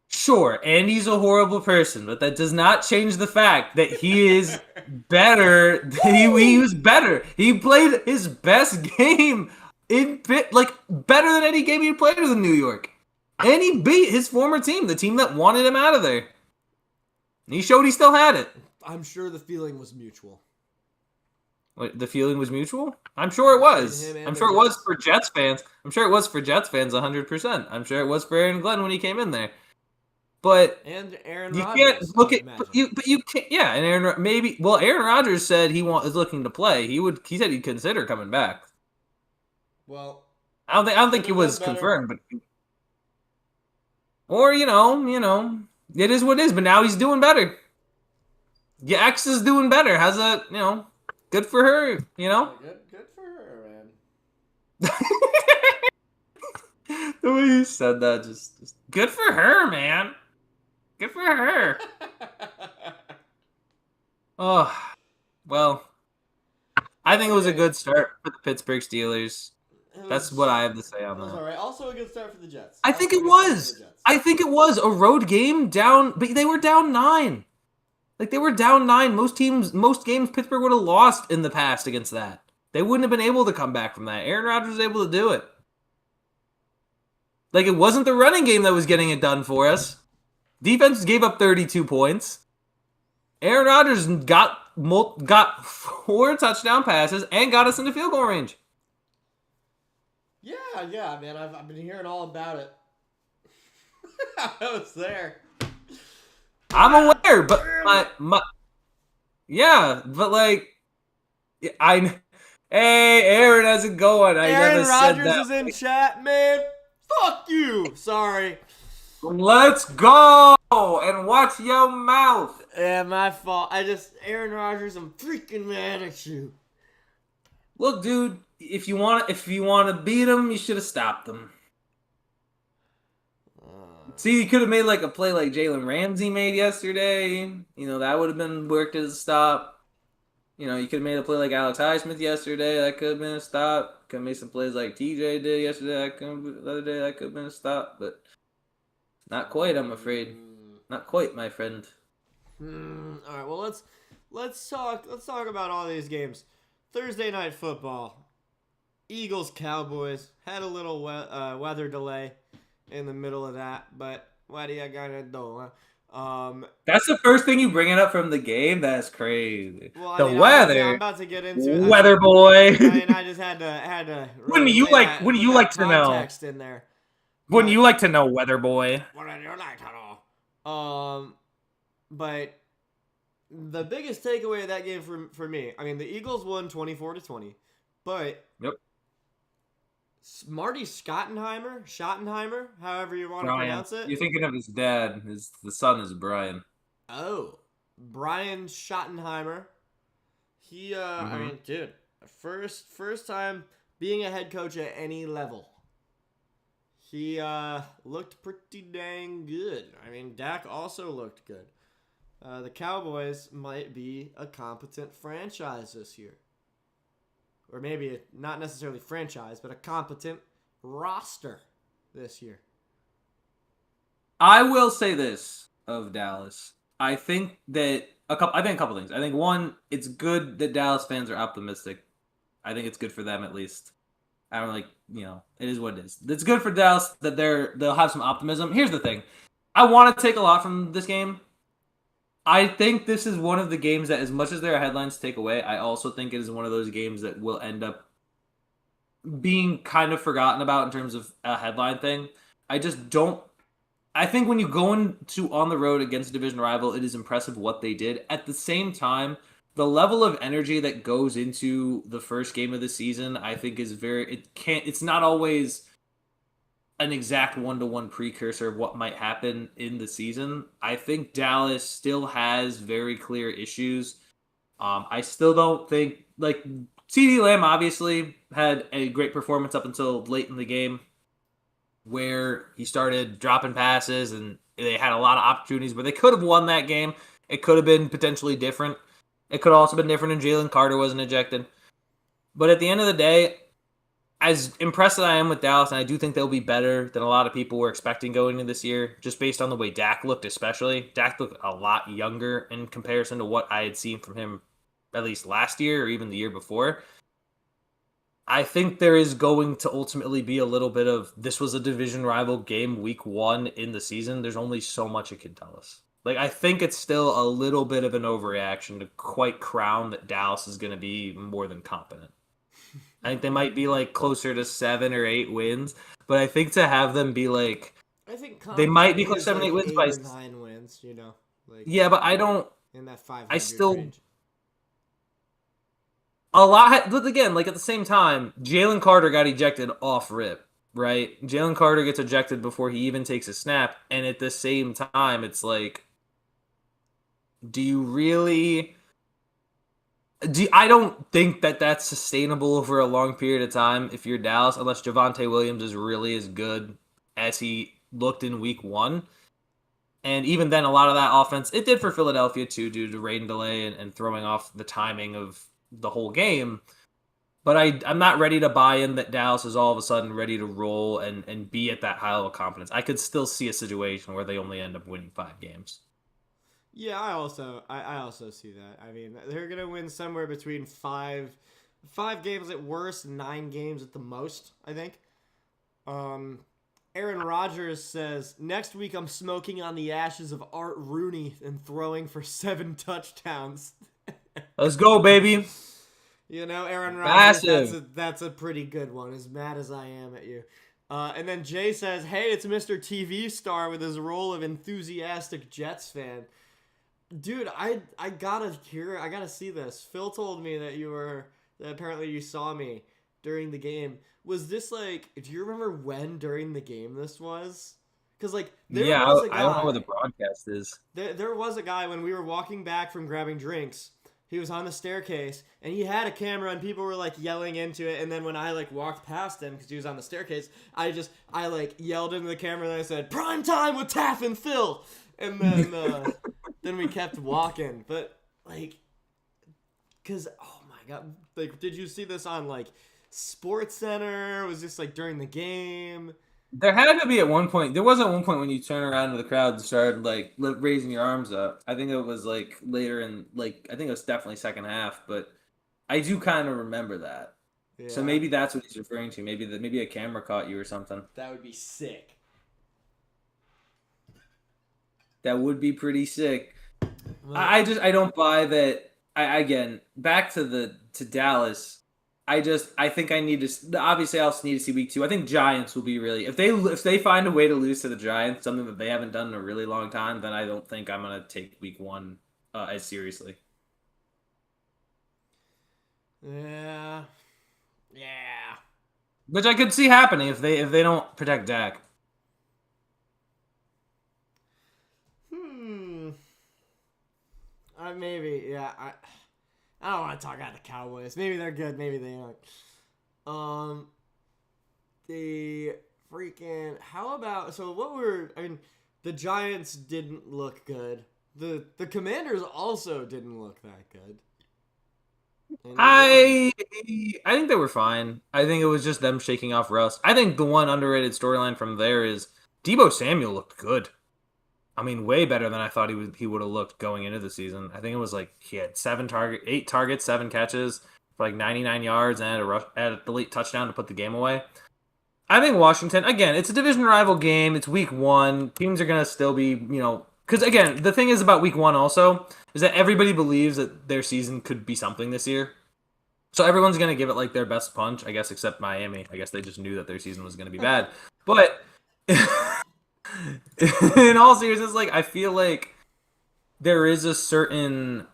Sure, Andy's a horrible person, but that does not change the fact that he is better. He was better. He played his best game better than any game he played with in New York. And he beat his former team, the team that wanted him out of there. And he showed he still had it. I'm sure the feeling was mutual. Wait, the feeling was mutual? I'm sure it was. I'm sure it was for Jets fans. I'm sure it was for Jets fans 100%. I'm sure it was for Aaron Glenn when he came in there. But and Aaron you Rodgers, can't look at but you can't. Yeah, and Aaron Rodgers said is looking to play. He said he'd consider coming back. Well, I don't think it was confirmed, but or it is what it is. But now he's doing better. Your ex is doing better. How's that? Good for her. Good for her, man. The way you said that, just good for her, man. Good for her. Oh, well, I think it was a good start for the Pittsburgh Steelers. That's what I have to say on that. All right. Also a good start for the Jets. I think it was. I think it was a road game down, but they were down 9. Like, they were down 9. Most games Pittsburgh would have lost in the past against that. They wouldn't have been able to come back from that. Aaron Rodgers was able to do it. Like, it wasn't the running game that was getting it done for us. Defense gave up 32 points. Aaron Rodgers got 4 touchdown passes and got us into field goal range. Yeah, man. I've been hearing all about it. I was there. I'm aware, but my yeah, but like I hey, Aaron, how's it going? I Aaron never said Rodgers that. is in chat, man. Fuck you. Sorry. Let's go and watch your mouth. Yeah, my fault. Aaron Rodgers, I'm freaking mad at you. Look, dude, if you want to beat him, you should have stopped him. See, you could have made like a play like Jalen Ramsey made yesterday. That would have been worked as a stop. You could have made a play like Alex Highsmith yesterday. That could have been a stop. Could have made some plays like TJ did yesterday. The other day, that could have been a stop. But not quite, I'm afraid. Not quite, my friend. All right, well let's talk about all these games. Thursday night football. Eagles Cowboys had a little weather delay in the middle of that, but what are you gonna do? That's the first thing you bring it up from the game. That's crazy. Well, The weather. I'm weather, about to get into it. weather boy. I just had to. Wouldn't you like to know? Context in there. Wouldn't you like to know, weather boy? Wouldn't you like to know? But the biggest takeaway of that game for me, I mean, the Eagles won 24-20, but Yep. Marty Schottenheimer, however you want to pronounce it. You're thinking of his dad. The son is Brian. Oh, Brian Schottenheimer. He, I mean, dude, first time being a head coach at any level. He looked pretty dang good. I mean, Dak also looked good. The Cowboys might be a competent franchise this year. Or maybe not necessarily franchise, but a competent roster this year. I will say this of Dallas. I think a couple things. I think one, it's good that Dallas fans are optimistic. I think it's good for them at least. I don't it is what it is. It's good for Dallas that they'll have some optimism. Here's the thing. I want to take a lot from this game. I think this is one of the games that, as much as there are headlines to take away, I also think it is one of those games that will end up being kind of forgotten about in terms of a headline thing. I think when you go into on the road against a division rival, it is impressive what they did. At the same time, the level of energy that goes into the first game of the season, I think is it's not always an exact one-to-one precursor of what might happen in the season. I think Dallas still has very clear issues. I still don't think, CeeDee Lamb obviously had a great performance up until late in the game where he started dropping passes and they had a lot of opportunities where they could have won that game. It could have been potentially different. It could have also been different if Jalen Carter wasn't ejected. But at the end of the day, as impressed as I am with Dallas, and I do think they'll be better than a lot of people were expecting going into this year, just based on the way Dak looked especially. Dak looked a lot younger in comparison to what I had seen from him at least last year or even the year before. I think there is going to ultimately be a little bit of, this was a division rival game week 1 in the season. There's only so much it can tell us. I think it's still a little bit of an overreaction to quite crown that Dallas is going to be more than competent. I think they might be closer to 7 or 8 wins, but I think to have them be I think they might be close to 7 or 8 wins by 9 wins, yeah, but I don't in that 500 I still range. A lot, but again, at the same time, Jalen Carter got ejected off rip, right? Jalen Carter gets ejected before he even takes a snap, and at the same time, it's do you really? I don't think that that's sustainable over a long period of time if you're Dallas, unless Javonte Williams is really as good as he looked in week 1. And even then, a lot of that offense, it did for Philadelphia too, due to rain delay and throwing off the timing of the whole game. But I'm not ready to buy in that Dallas is all of a sudden ready to roll and be at that high level of confidence. I could still see a situation where they only end up winning 5 games. Yeah, I also see that. I mean, they're gonna win somewhere between 5 games at worst, 9 games at the most, I think. Aaron Rodgers says, next week I'm smoking on the ashes of Art Rooney and throwing for 7 touchdowns. Let's go, baby. Aaron Rodgers, Massive. that's a pretty good one, as mad as I am at you. And then Jay says, hey, it's Mr. TV star with his role of enthusiastic Jets fan. Dude, I gotta see this. Phil told me that apparently you saw me during the game. Was this like, do you remember when during the game this was? Because Yeah, I don't know where the broadcast is. There was a guy when we were walking back from grabbing drinks. He was on the staircase and he had a camera and people were yelling into it. And then when I walked past him because he was on the staircase, I yelled into the camera and I said, "Prime time with Taff and Phil." And then then we kept walking. But cause oh my god, did you see this on Sports Center? Was this during the game? There had to be at one point. There was at one point when you turn around to the crowd and started raising your arms up. I think it was later in I think it was definitely second half, but I do kind of remember that. Yeah. So maybe that's what he's referring to. Maybe a camera caught you or something. That would be sick. That would be pretty sick. Well, I don't buy that. Again, back to Dallas. I think I need to. Obviously, I'll need to see week 2. I think Giants will be really. If they find a way to lose to the Giants, something that they haven't done in a really long time, then I don't think I'm gonna take week 1 as seriously. Yeah. Which I could see happening if they don't protect Dak. Maybe, yeah. I don't want to talk about the Cowboys. Maybe they're good, maybe they aren't. The freaking the Giants didn't look good. The Commanders also didn't look that good. I think they were fine. I think it was just them shaking off Russ. I think the one underrated storyline from there is Deebo Samuel looked good. I mean, way better than I thought he would have looked going into the season. I think it was he had 8 targets, 7 catches for 99 yards, and had a late touchdown to put the game away. I think Washington, again, it's a division rival game. It's week 1. Teams are going to still be, because again, the thing is about week 1 also is that everybody believes that their season could be something this year. So everyone's going to give it their best punch, I guess, except Miami. I guess they just knew that their season was going to be bad. But in all seriousness, I feel there is a certain,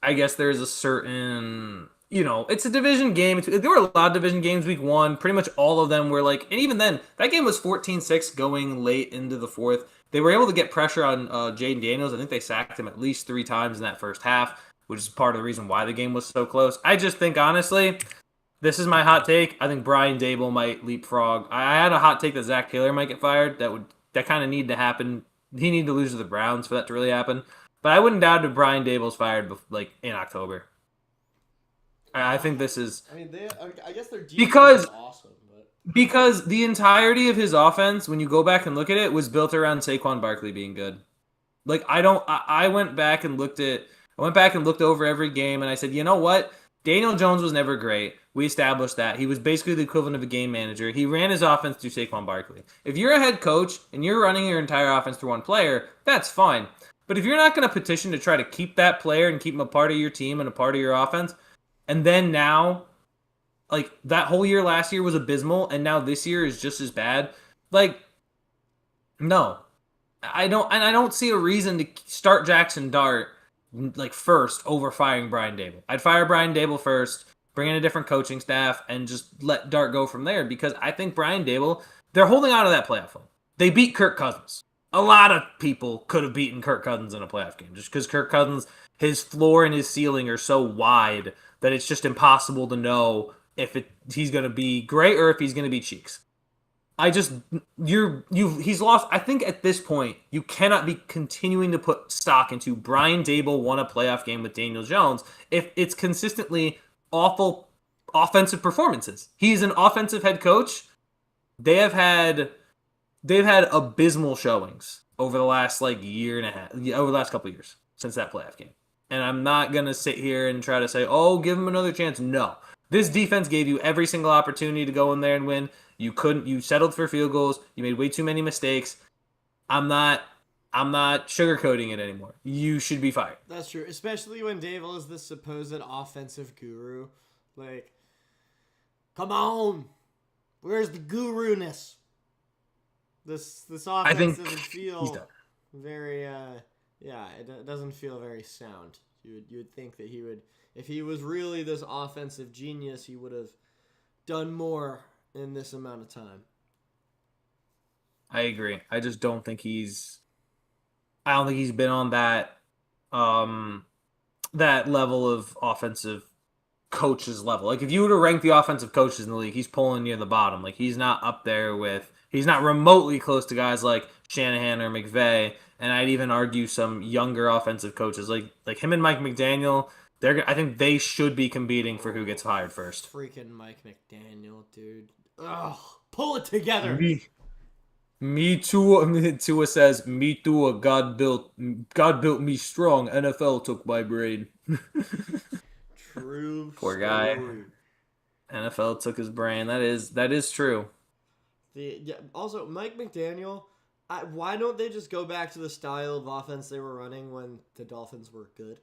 it's a division game. There were a lot of division games week 1. Pretty much all of them were and even then, that game was 14-6 going late into the 4th. They were able to get pressure on Jaden Daniels. I think they sacked him at least 3 times in that first half, which is part of the reason why the game was so close. I just think, honestly, this is my hot take. I think Brian Dable might leapfrog. I had a hot take that Zach Taylor might get fired. That kind of need to happen. He need to lose to the Browns for that to really happen. But I wouldn't doubt if Brian Dable's fired in October. I think this is. I guess their defense is awesome. Because the entirety of his offense, when you go back and look at it, was built around Saquon Barkley being good. I went back and looked over every game, and I said, you know what? Daniel Jones was never great. We established that. He was basically the equivalent of a game manager. He ran his offense through Saquon Barkley. If you're a head coach and you're running your entire offense through one player, that's fine. But if you're not going to petition to try to keep that player and keep him a part of your team and a part of your offense, and then now, that whole year last year was abysmal, and now this year is just as bad, no. I don't see a reason to start Jackson Dart first over firing Brian Dable. I'd fire Brian Dable first, bring in a different coaching staff, and just let Dart go from there, because I think Brian Dable, they're holding on to that playoff win. They beat Kirk Cousins. A lot of people could have beaten Kirk Cousins in a playoff game, just because Kirk Cousins, his floor and his ceiling are so wide that it's just impossible to know if he's going to be great or if he's going to be cheeks. He's lost. I think at this point, you cannot be continuing to put stock into Brian Dable won a playoff game with Daniel Jones if it's consistently awful offensive performances. He's an offensive head coach. They've had abysmal showings over the last year and a half, over the last couple of years since that playoff game. And I'm not going to sit here and try to say, oh, give him another chance. No. This defense gave you every single opportunity to go in there and win. You settled for field goals. You made way too many mistakes. I'm not sugarcoating it anymore. You should be fired. That's true, especially when Dable is the supposed offensive guru. Like, come on, where's the guru-ness? This offense doesn't feel very it doesn't feel very sound. You would think that he would, if he was really this offensive genius, he would have done more in this amount of time. I agree. I just don't think he's been on that that level of offensive coaches level. Like, if you were to rank the offensive coaches in the league, he's pulling near the bottom. Like, he's not up there with, he's not remotely close to guys like Shanahan or McVay, and I'd even argue some younger offensive coaches like him and Mike McDaniel. I think they should be competing for who gets fired first. Freaking Mike McDaniel, dude. Ugh, pull it together. Me too. Tua says, "Me too. God built me strong. NFL took my brain." True. Poor guy. NFL took his brain. That is true. Also, Mike McDaniel. Why don't they just go back to the style of offense they were running when the Dolphins were good?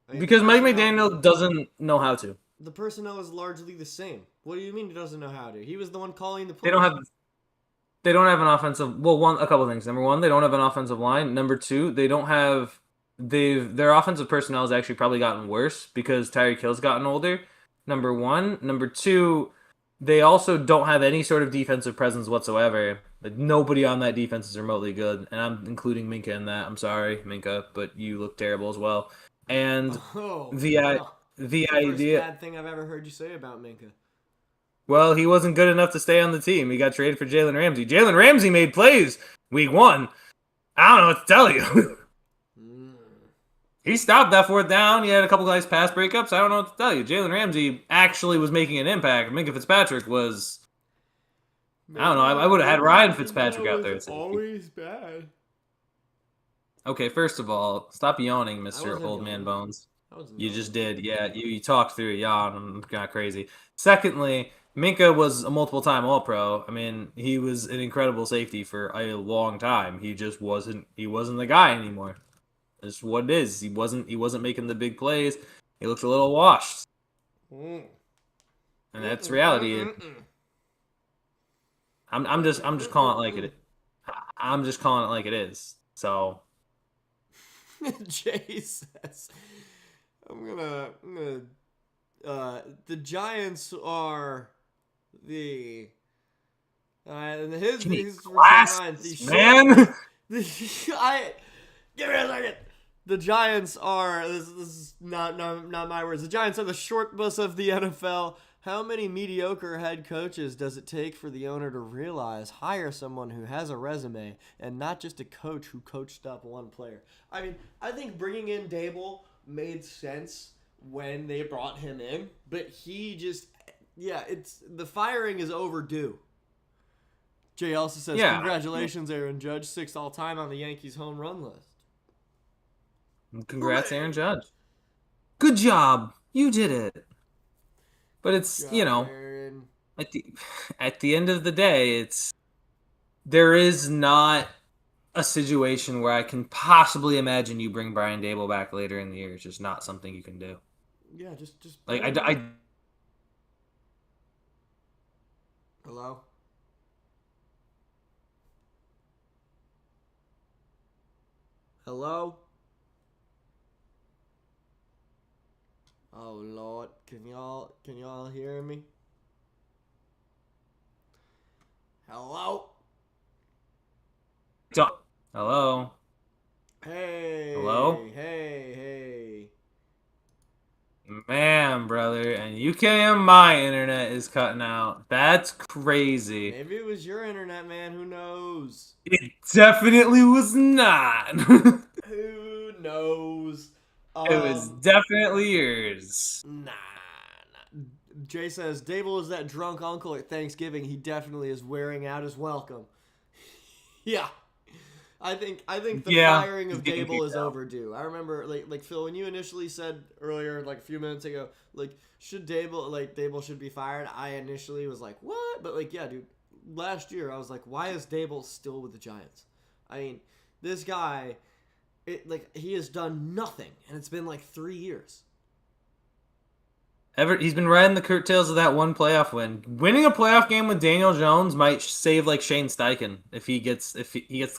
I mean, because Mike McDaniel doesn't know how to. The personnel is largely the same. What do you mean he doesn't know how to? He was the one calling the plays. They don't have an offensive. Well, a couple things. Number one, they don't have an offensive line. Number two, they don't have. Their offensive personnel has actually probably gotten worse because Tyreek Hill's gotten older. Number one. Number two, they also don't have any sort of defensive presence whatsoever. Like, nobody on that defense is remotely good, and I'm including Minka in that. I'm sorry, Minka, but you look terrible as well. And the idea. Bad thing I've ever heard you say about Minka. Well, he wasn't good enough to stay on the team. He got traded for Jalen Ramsey. Jalen Ramsey made plays week 1. I don't know what to tell you. He stopped that fourth down. He had a couple guys pass breakups. I don't know what to tell you. Jalen Ramsey actually was making an impact. Minka Fitzpatrick was... I don't know. I would have had Ryan Fitzpatrick out there. It's always bad. Okay, first of all, stop yawning, Mr. Old Man Bones. You just did. Yeah, you talked through a yawn. I'm not crazy. Secondly, Minka was a multiple-time All-Pro. I mean, he was an incredible safety for a long time. He just wasn't the guy anymore. That's what it is. He wasn't making the big plays. He looked a little washed. And that's reality. I'm just calling it like it. I'm just calling it like it is. So Jay says, the Giants are the his glasses, man. Give me a second. The Giants are this is not my words. The Giants are the short bus of the NFL. How many mediocre head coaches does it take for the owner to realize hire someone who has a resume and not just a coach who coached up one player? I mean, I think bringing in Dable made sense when they brought him in, but he just, it's the firing is overdue. Jay also says, Congratulations, Aaron Judge, 6th all-time on the Yankees home run list. Congrats, Aaron Judge. Good job. You did it. But it's, Aaron. at the end of the day, there is not a situation where I can possibly imagine you bring Brian Dable back later in the year. It's just not something you can do. Yeah, just like Hello? Hello? Oh Lord, can y'all hear me? Hello? Hello? Hey. Hello? Hey. Man, brother, and my internet is cutting out. That's crazy. Maybe it was your internet, man. Who knows? It definitely was not. Who knows? It was definitely yours. Nah. Jay says, Dable is that drunk uncle at Thanksgiving. He definitely is wearing out his welcome. Yeah. I think the Yeah, firing he's of getting Dable kicked is out. overdue. I remember like Phil, when you initially said earlier, like a few minutes ago, like Dable should be fired. I initially was like, what? But like, yeah, dude. Last year I was like, why is Dable still with the Giants? I mean, this guy, he has done nothing, and it's been like 3 years. He's been riding the coattails of that one playoff win. Winning a playoff game with Daniel Jones might save like Shane Steichen if he gets to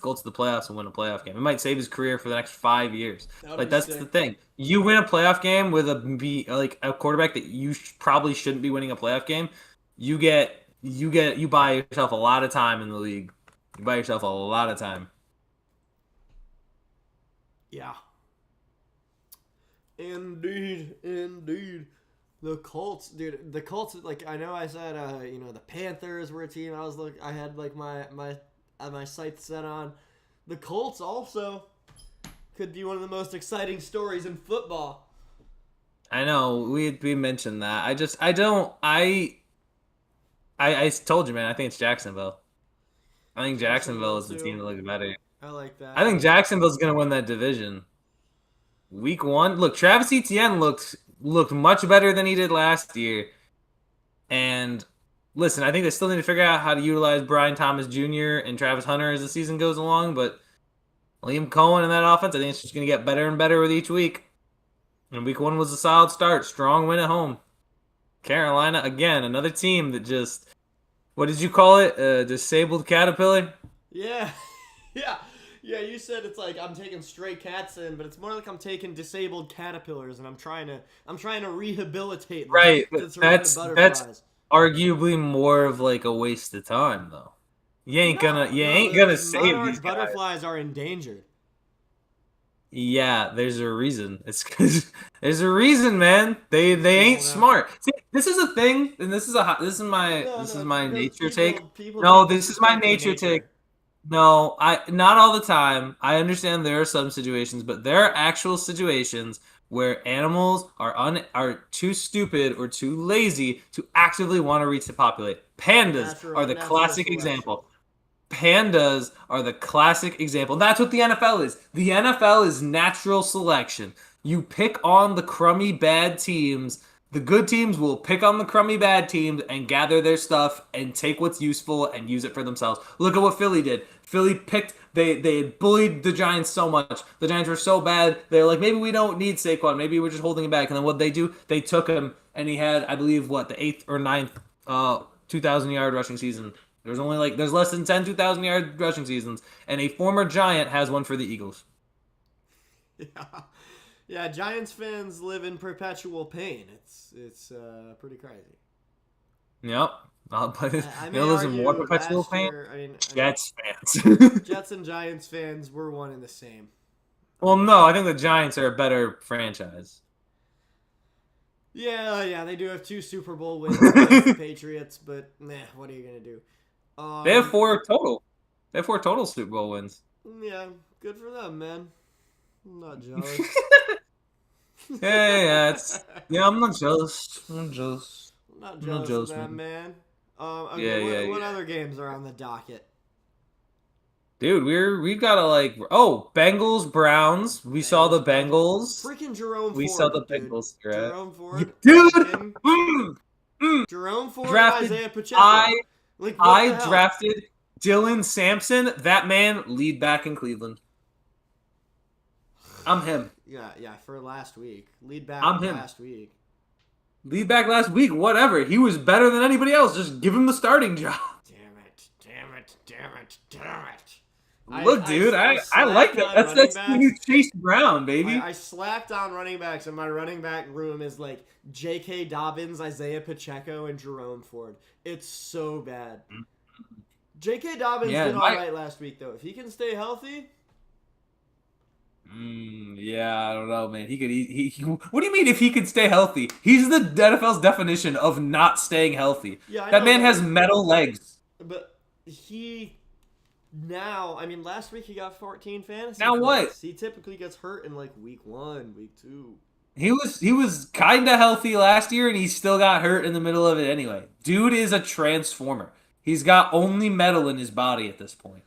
go to the playoffs and win a playoff game. It might save his career for the next 5 years. That would Like be that's sick. the thing. You win a playoff game with a quarterback that you probably shouldn't be winning a playoff game. You buy yourself a lot of time in the league. You buy yourself a lot of time. Yeah. Indeed, indeed. The Colts, dude. The Colts, like I know I said, the Panthers were a team I had like my sights set on. The Colts also could be one of the most exciting stories in football. I know we mentioned that. I told you, man. I think it's Jacksonville. I think Jacksonville is the team too. that looks better. I like that. I think Jacksonville's gonna win that division. Week 1, look, Travis Etienne looked much better than he did last year. And listen, I think they still need to figure out how to utilize Brian Thomas Jr. and Travis Hunter as the season goes along. But Liam Cohen in that offense, I think it's just gonna get better and better with each week. And week 1 was a solid start, strong win at home. Carolina again, another team that just, what did you call it? Disabled caterpillar. Yeah, yeah, yeah. You said it's like I'm taking stray cats in, but it's more like I'm taking disabled caterpillars, and I'm trying to rehabilitate them Right, to but turn into that's butterflies. arguably more of like a waste of time though. No, You no, ain't gonna those save these monarch guys. butterflies are endangered. Yeah, there's a reason. It's because there's a reason, man. These They people ain't know. smart. See, this is a thing, and No, this is no, it's my because nature take. people No, this is my disrespect their nature take. nature. No, I not all the time. I understand there are some situations, but there are actual situations where animals are too stupid or too lazy to actively want to reach the populate. Pandas are the Natural classic selection. example. Pandas are the classic example. That's what the NFL is. The NFL is natural selection. You pick on the crummy bad teams. The good teams will pick on the crummy bad teams and gather their stuff and take what's useful and use it for themselves. Look at what Philly did. Philly picked they had bullied the Giants so much. The Giants were so bad. They were like, maybe we don't need Saquon. Maybe we're just holding him back. And then what they do? They took him and he had, I believe, the eighth or ninth 2,000-yard rushing season. There's less than 10 2,000-yard rushing seasons, and a former Giant has one for the Eagles. Yeah, yeah. Giants fans live in perpetual pain. It's pretty crazy. Yep. But I may there's more argue perpetual last pain. year. I mean, Jets fans. Jets and Giants fans were one and the same. Well, no, I think the Giants are a better franchise. Yeah, yeah, they do have 2 Super Bowl wins against the Patriots, but nah, what are you gonna do? They have Um, 4 total. They have 4 total Super Bowl wins. yeah, good for them, man. I'm not jealous. Yeah. I'm not jealous. I'm not I'm not jealous of jealous, them, man. man. Yeah, Okay, yeah, what yeah. other games are on the docket? Dude, we've got to Bengals Browns. We saw Bengals, the Browns. Bengals. Freaking Jerome We saw Ford, the dude. Bengals. Right? Jerome Ford. Dude, Him. mm, mm. Jerome Ford and drafted. Isaiah Pacheco. I Like, what I the hell? drafted Dylan Sampson. That man, lead back in Cleveland. I'm him. Yeah, yeah, for last week. Lead back I'm him. last week. Lead back last week. Whatever. He was better than anybody else. Just give him the starting job. Damn it, damn it, damn it, damn it. Look, dude, I like slacked that. on That's running the new backs. Chase Brown, baby. I slacked on running backs, and my running back room is like J.K. Dobbins, Isaiah Pacheco, and Jerome Ford. It's so bad. J.K. Dobbins Yeah, did all right last week, though. If he can stay healthy, Yeah, I don't know, man. What do you mean if he could stay healthy? He's the NFL's definition of not staying healthy. yeah, I That know, man but, has metal legs. but he now, I mean, last week he got 14 fantasy Now what? points. He typically gets hurt in like week 1, week 2. He was kind of healthy last year, and he still got hurt in the middle of it anyway. Dude is a transformer. He's got only metal in his body at this point.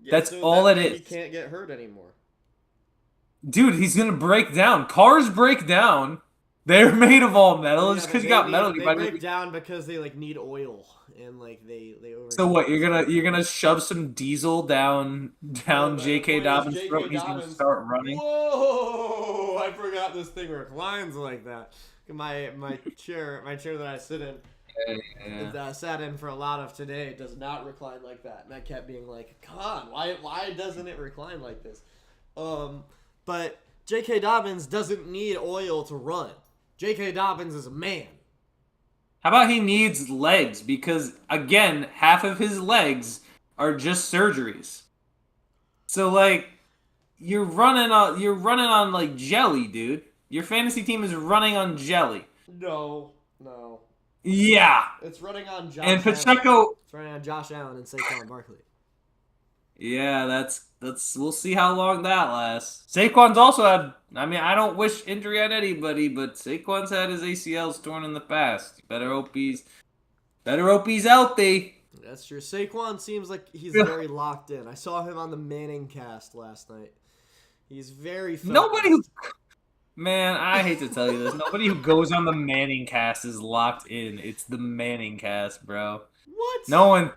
That's so all that it way is. He can't get hurt anymore. Dude, he's gonna break down. Cars break down. They're made of all metal. Just because you got metal, they break down because they like need oil and like they over. So what? You're gonna shove some diesel down But the J.K. point is, Dobbins' J.K. throat, and he's gonna Dobbins. start running. Whoa! I forgot this thing reclines like that. My chair that I sit in. Yeah. That I sat in for a lot of today does not recline like that, and I kept being like, "Come on, why doesn't it recline like this?" But J.K. Dobbins doesn't need oil to run. J.K. Dobbins is a man. How about he needs legs? Because again, half of his legs are just surgeries. So like, you're running on like jelly, dude. Your fantasy team is running on jelly. No. Yeah. It's running on Josh And Allen. Pacheco. It's running on Josh Allen and Saquon Barkley. Yeah, that's we'll see how long that lasts. Saquon's also had. I mean, I don't wish injury on anybody, but Saquon's had his ACLs torn in the past. Better hope he's healthy. That's true. Saquon seems like he's very locked in. I saw him on the Manning cast last night. He's very focused. Nobody who, man, I hate to tell you this. Nobody who goes on the Manning cast is locked in. It's the Manning cast, bro. What? No one.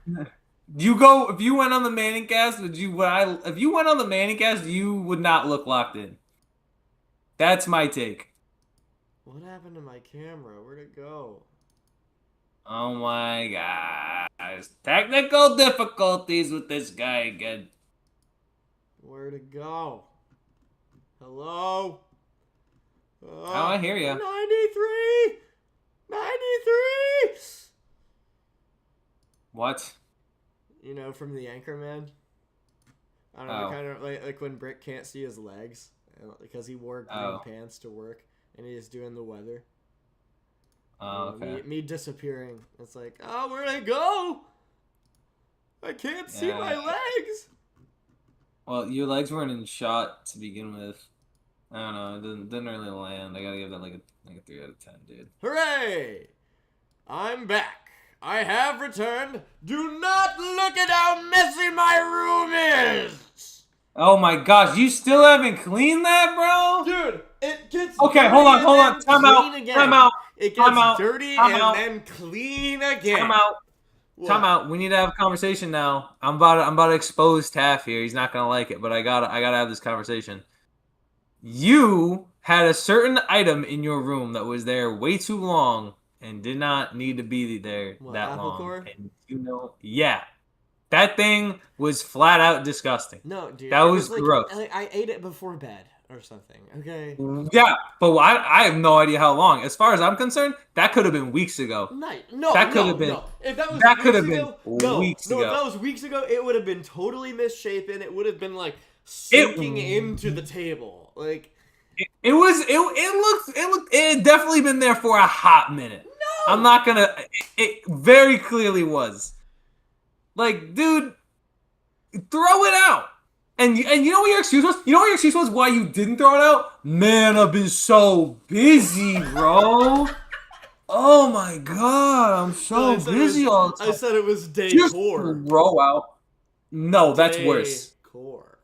If you went on the Manning cast, if you went on the Manning cast, you would not look locked in. That's my take. What happened to my camera? Where'd it go? Oh my gosh. Technical difficulties with this guy again. Where'd it go? Hello? Oh, I hear ya. 93! 93! What? You know, from the Anchorman? I don't know, Oh. kind of like when Brick can't see his legs because he wore green pants to work and he's doing the weather. Oh, okay. Me disappearing. It's like, oh, where'd I go? I can't see my legs. Well, your legs weren't in shot to begin with. I don't know. It didn't really land. I gotta give that like a 3 out of 10, dude. Hooray! I'm back. I have returned. Do not look at how messy my room is. Oh my gosh, you still haven't cleaned that, bro? Dude, it gets okay. dirty Hold on. and Time then out. clean again. Time out. It Time gets out. dirty Time and out. then clean again. Time out. What? Time out. We need to have a conversation now. I'm about to expose Taff here. He's not gonna like it, but I gotta have this conversation. You had a certain item in your room that was there way too long and did not need to be there that Apple long. Core? And yeah. That thing was flat out disgusting. No, dude. That was like, gross. I ate it before bed or something. Okay. Yeah, but I have no idea how long. As far as I'm concerned, that could have been weeks ago. No, that could have been. No. If that was that weeks could have ago, been weeks ago. If that was weeks ago, it would have been totally misshapen. It would have been like sinking into the table. Like it had definitely been there for a hot minute. No, I'm not gonna. It very clearly was. Like, dude, throw it out. And you know what your excuse was? You know what your excuse was why you didn't throw it out? Man, I've been so busy, bro. Oh my god, I'm so busy all the time. I said it was decor. Just throw out. No, that's worse. Decor.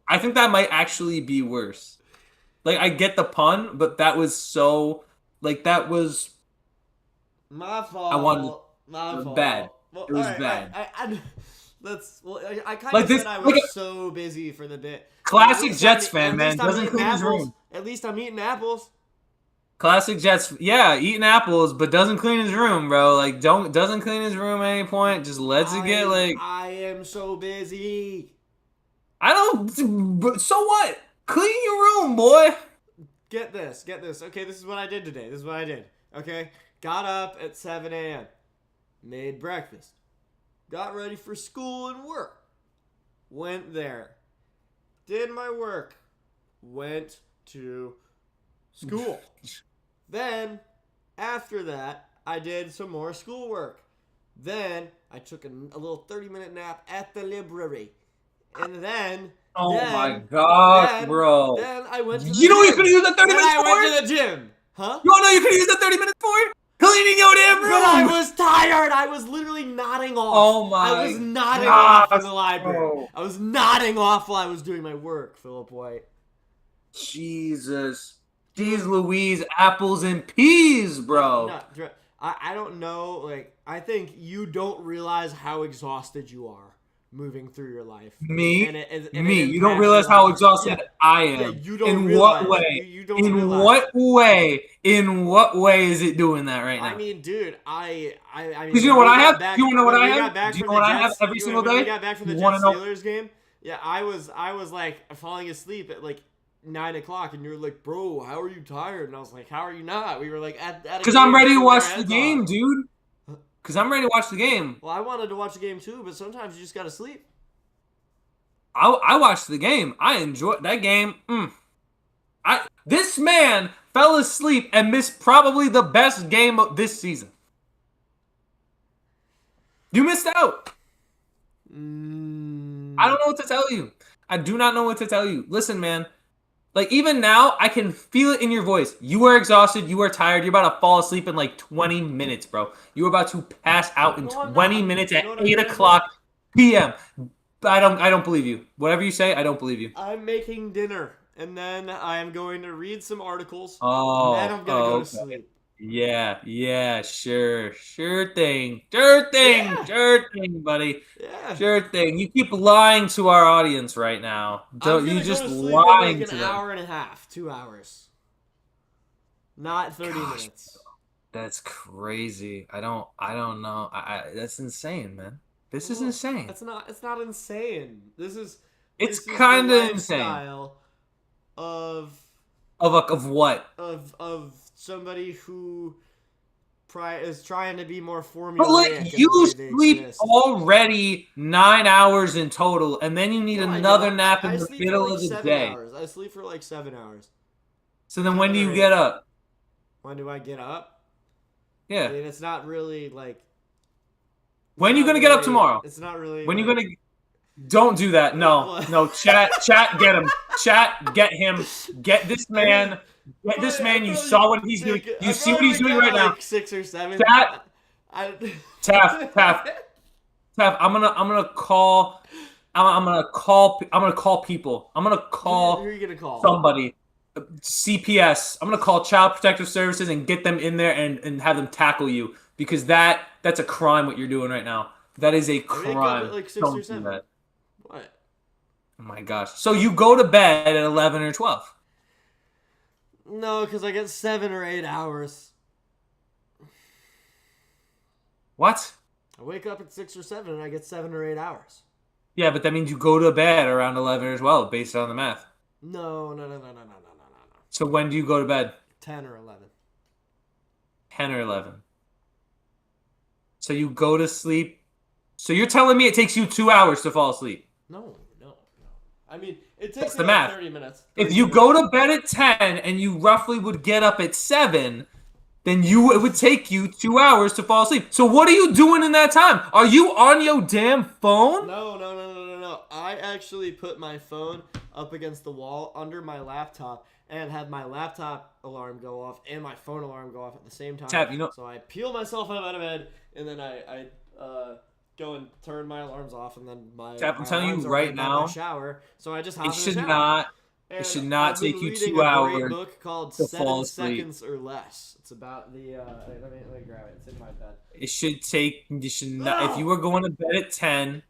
I think that might actually be worse. Like, I get the pun, but that was so... Like, that was... My fault. I wanted... My fault. Bad. Well, it was right, bad. I kind of said I was so busy for the bit. Classic Jets fan, man. Doesn't clean his room. At least I'm eating apples. Classic Jets, yeah, eating apples, but doesn't clean his room, bro. Like, doesn't clean his room at any point. Just lets it get, like... I am so busy. I don't... So what? Clean your room, boy. Get this. Okay, this is what I did today. Okay? Got up at 7 a.m. Made breakfast. Got ready for school and work. Went there. Did my work. Went to school. Then, after that, I did some more schoolwork. Then, I took a little 30-minute nap at the library. And then... my gosh, bro. Then I went to the You know gym. what you could use that 30 minutes for? I went to the gym. Huh? You wanna know you could use that 30 minutes for? cleaning your damn room. But I was tired. I was literally nodding off. Oh my I was nodding gosh, off in the library. bro. I was nodding off while I was doing my work, Philip White. Jesus. Jeez Louise, apples and peas, bro. I don't know. Like, I think you don't realize how exhausted you are moving through your life. Me? And it You don't impacts realize your how life. exhausted I am. Yeah, you don't In realize. what way? You don't In realize. what way? In what way is it doing that right now? I mean, dude, I mean, because you know what I have? back, you want to know what when I we have? got back Do you from know the what I have Jets- every single when day? we got back from the You wanna Jets know? Steelers game, yeah, I was like falling asleep at like 9 o'clock, and you were like, "Bro, how are you tired?" And I was like, "How are you not?" We were like, "At Because I'm ready to watch the game, dude. Because I'm ready to watch the game. Well, I wanted to watch the game too, but sometimes you just gotta sleep. I watched the game. I enjoyed that game. This man fell asleep and missed probably the best game of this season. You missed out. I don't know what to tell you. I do not know what to tell you. Listen, man. Like, even now, I can feel it in your voice. You are exhausted. You are tired. You're about to fall asleep in like 20 minutes, bro. You're about to pass out in No, I'm 20 not. minutes You at know what I'm 8 doing? o'clock p.m. I don't believe you. Whatever you say, I don't believe you. I'm making dinner, and then I am going to read some articles. Oh, and then I'm gonna go okay. to sleep. Yeah, sure thing, Yeah. sure thing, buddy, Yeah. sure thing. You keep lying to our audience right now. I'm You gonna just go to sleep lying in like to an them. hour and a half, 2 hours, not 30 Gosh, minutes. That's crazy. I don't know. That's insane, man. This is Well, insane. It's not insane. This is Kind the of insane. lifestyle of Of what? of somebody who is trying to be more formulaic. But like, in you the way they sleep exist. already 9 hours in total, and then you need No, I another don't. nap I in the sleep for middle like of the 7 day. hours. I sleep for like 7 hours. So then when do 7 you or get 8. up? When do I get up? I Yeah. mean, it's not really like. When you gonna get up tomorrow? It's not really. When you like, gonna? Don't do that. No, What? no. Chat, get him. Chat, get him. Get this man. Get this man. You saw what he's doing. You see what he's doing right now. Like 6 or 7. Chat. I, Taff. I'm gonna call. I'm gonna call people. I'm gonna call Who are you gonna call? somebody. CPS. I'm gonna call Child Protective Services and get them in there and have them tackle you because that's a crime what you're doing right now. That is a I wake up crime. at like 6 Don't or do 7. that. What? Oh my gosh. So you go to bed at 11 or 12. No, because I get 7 or 8 hours. What? I wake up at 6 or 7 and I get 7 or 8 hours. Yeah, but that means you go to bed around 11 or 12 based on the math. No. So when do you go to bed? 10 or 11. 10 or 11. So you go to sleep. So you're telling me it takes you 2 hours to fall asleep? No. I mean, it That's takes the me like math. 30 minutes. If you go to bed at 10 and you roughly would get up at 7, then it would take you 2 hours to fall asleep. So what are you doing in that time? Are you on your damn phone? No. I actually put my phone up against the wall under my laptop and had my laptop alarm go off and my phone alarm go off at the same time. Taff, you know- So I peel myself out of bed and then I go and turn my alarms off and then my Taff, I'm telling you alarms are right by now, my shower. So I just hop It in the should shower. not. And It should not I've been take you reading 2 a hours great book called to 7 fall asleep. Seconds or Less. It's about the let me grab it. It's in my bed. It should take. You should not. If you were going to bed at 10,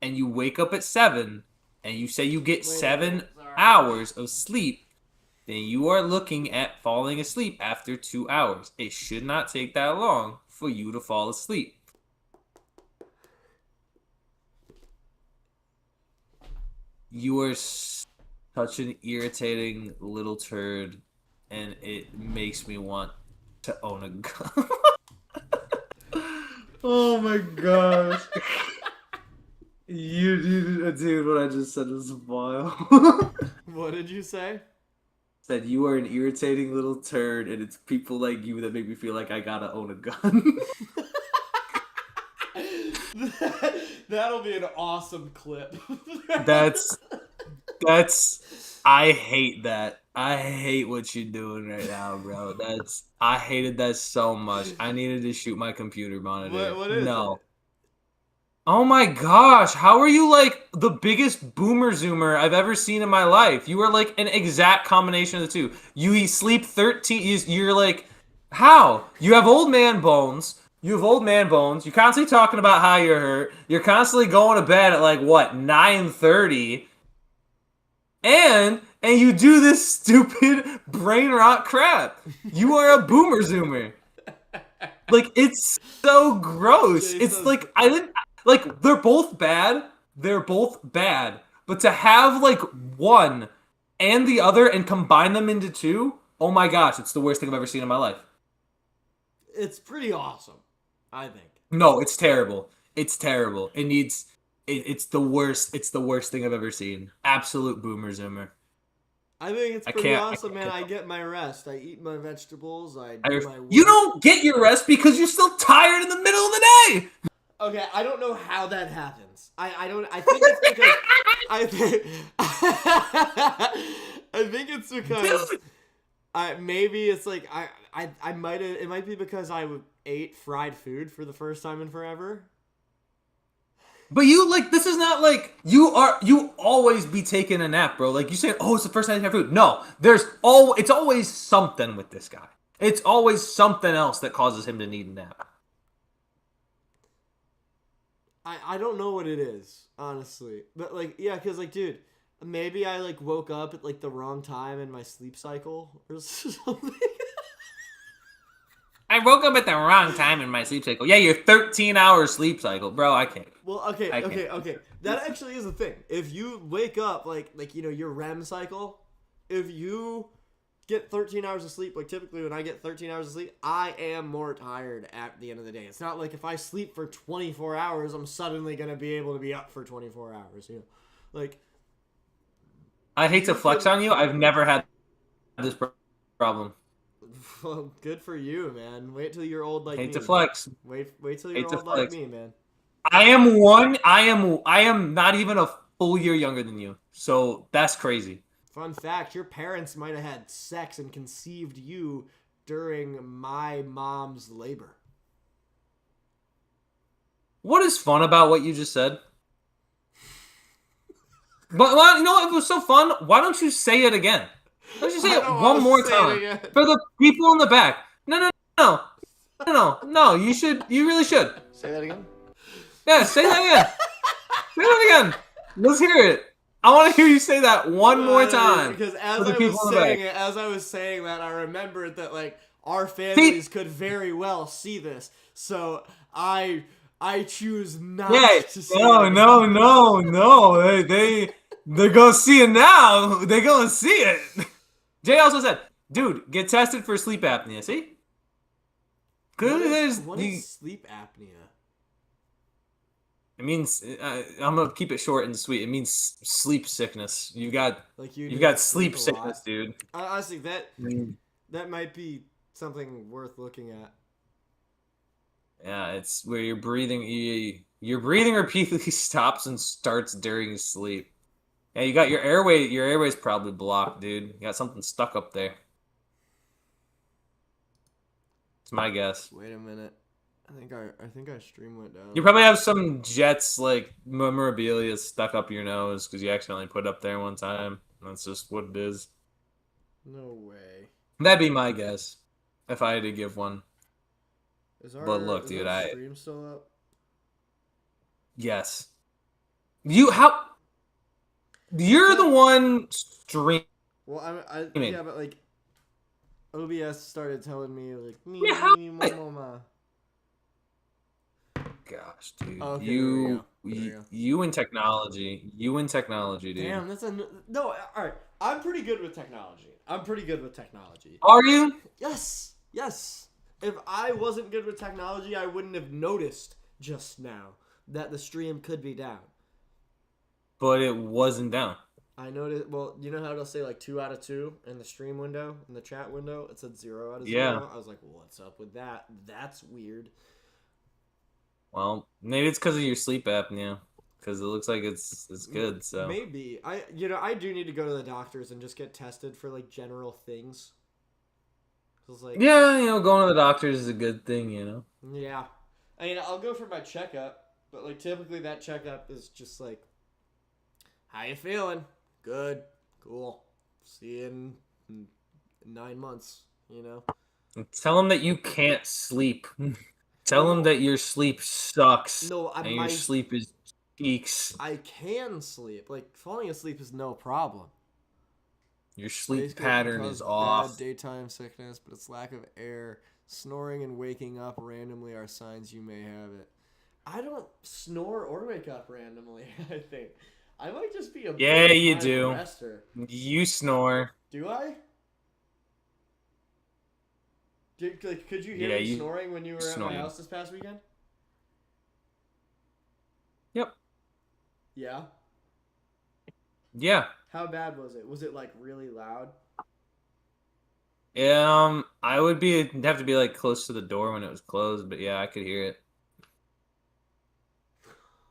and you wake up at 7, and you say you get 7 hours of sleep, then you are looking at falling asleep after 2 hours. It should not take that long for you to fall asleep. You are such an irritating little turd, and it makes me want to own a gun. Oh my gosh. Dude, what I just said was vile. What did you say? Said you are an irritating little turd, and it's people like you that make me feel like I gotta own a gun. That'll be an awesome clip. That's I hate that. I hate what you're doing right now, bro. I hated that so much. I needed to shoot my computer monitor. What is No. it? Oh my gosh, how are you like the biggest boomer zoomer I've ever seen in my life? You are like an exact combination of the two. You sleep 13, you're like, how? You have old man bones. You have old man bones. You're constantly talking about how you're hurt. You're constantly going to bed at like what, 9:30? And you do this stupid brain rot crap. You are a boomer zoomer. Like it's so gross. It's Jesus. like I didn't like they're both bad. They're both bad. But to have like one and the other and combine them into two, oh my gosh, it's the worst thing I've ever seen in my life. It's pretty awesome, I think. No, it's terrible. It's terrible. It's the worst. It's the worst thing I've ever seen. Absolute boomer zoomer. I think it's I pretty can't. awesome, man. I get my rest. I eat my vegetables. I I, do my work. you don't get your rest because you're still tired in the middle of the day. Okay, I don't know how that happens. I don't. I think it's because I think I think it's because Dude. maybe it's like I might have. It might be because I ate fried food for the first time in forever. But you like this is not like you always be taking a nap, bro. Like you say, oh, it's the first time I have food. No, it's always something with this guy. It's always something else that causes him to need a nap. I don't know what it is, honestly. But like yeah, cuz like dude, maybe I like woke up at like the wrong time in my sleep cycle or something. I woke up at the wrong time in my sleep cycle. Yeah, your 13-hour sleep cycle, bro. I can't. Well, okay. That actually is a thing. If you wake up like you know your REM cycle, if you get 13 hours of sleep, like typically when I get 13 hours of sleep, I am more tired at the end of the day. It's not like if I sleep for 24 hours, I'm suddenly gonna be able to be up for 24 hours. You know, like I hate to flex on you. I've never had this problem. well, good for you, man. Wait till you're old like me. Hate to flex. Wait till you're Hate to old like flex. me, man. I am not even a full year younger than you. So that's crazy. Fun fact, your parents might have had sex and conceived you during my mom's labor. What is fun about what you just said? But well, you know what? It was so fun. Why don't you say it again? Why don't you say it one more time for the people in the back? No. You should. You really should. Say that again. Yeah, say that again. Say that again. Let's hear it. I want to hear you say that one more time. Because as I was saying that, I remembered that like our families could very well see this. So I choose not to say it. No. They're gonna see it now. They're gonna see it. Jay also said, "Dude, get tested for sleep apnea." See? What is sleep apnea? It means I'm gonna keep it short and sweet. It means sleep sickness. You got sleep sickness, dude. Honestly, that might be something worth looking at. Yeah, it's where your breathing repeatedly stops and starts during sleep. Yeah, you got your airway's probably blocked, dude. You got something stuck up there. It's my guess. Wait a minute. I think our stream went down. You probably have some Jets like memorabilia stuck up your nose because you accidentally put it up there one time. That's just what it is. No way. That'd be my guess if I had to give one. But look, dude, stream still up? Yes. You're the one streaming. Well, yeah, but like OBS started telling me like mama. Gosh, dude, okay, you in technology, dude. Damn, no. All right, I'm pretty good with technology. Are you? Yes. If I wasn't good with technology, I wouldn't have noticed just now that the stream could be down. But it wasn't down. I noticed. Well, you know how it'll say like 2 out of 2 in the stream window, in the chat window? It said 0 out of 0. Yeah. I was like, what's up with that? That's weird. Well, maybe it's because of your sleep apnea. because it looks like it's good. So maybe I do need to go to the doctors and just get tested for like general things. 'Cause, like, yeah, going to the doctors is a good thing. yeah, I mean I'll go for my checkup, but like typically that checkup is just like, how you feeling? Good, cool. See you in 9 months. Tell them that you can't sleep. Tell them Well, that your sleep sucks no, and your sleep is cheeks. I can sleep. Like falling asleep is no problem. Your sleep Space pattern cause is bad off. daytime sickness, but its lack of air, snoring, and waking up randomly are signs you may have it. I don't snore or wake up randomly. I think I might just be a Yeah, big you time do. rester. You snore. Do I? Could you hear Yeah, me you snoring when you were at my snore. house this past weekend? Yep. Yeah. Yeah. How bad was it? Was it like really loud? I would have to be like close to the door when it was closed, but yeah, I could hear it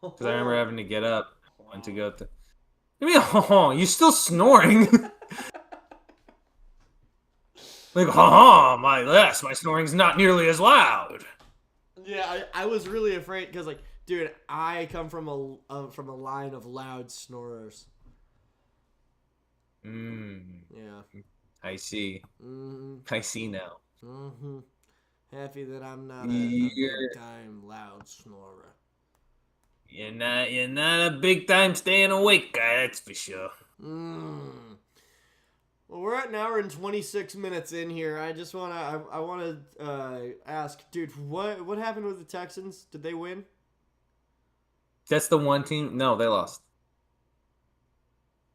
because I remember having to get up and to go to. Give me you still snoring? Like, my snoring's not nearly as loud. Yeah, I was really afraid because, like, dude, I come from a line of loud snorers. Yeah. I see. Mm-hmm. I see now. Mm-hmm. Happy that I'm not a big You're time loud snorer. you're not a big time staying awake guy, that's for sure. Mm. Well, we're at an hour and 26 minutes in here. I just wanna ask, dude, what happened with the Texans? Did they win? That's the one team. No, they lost.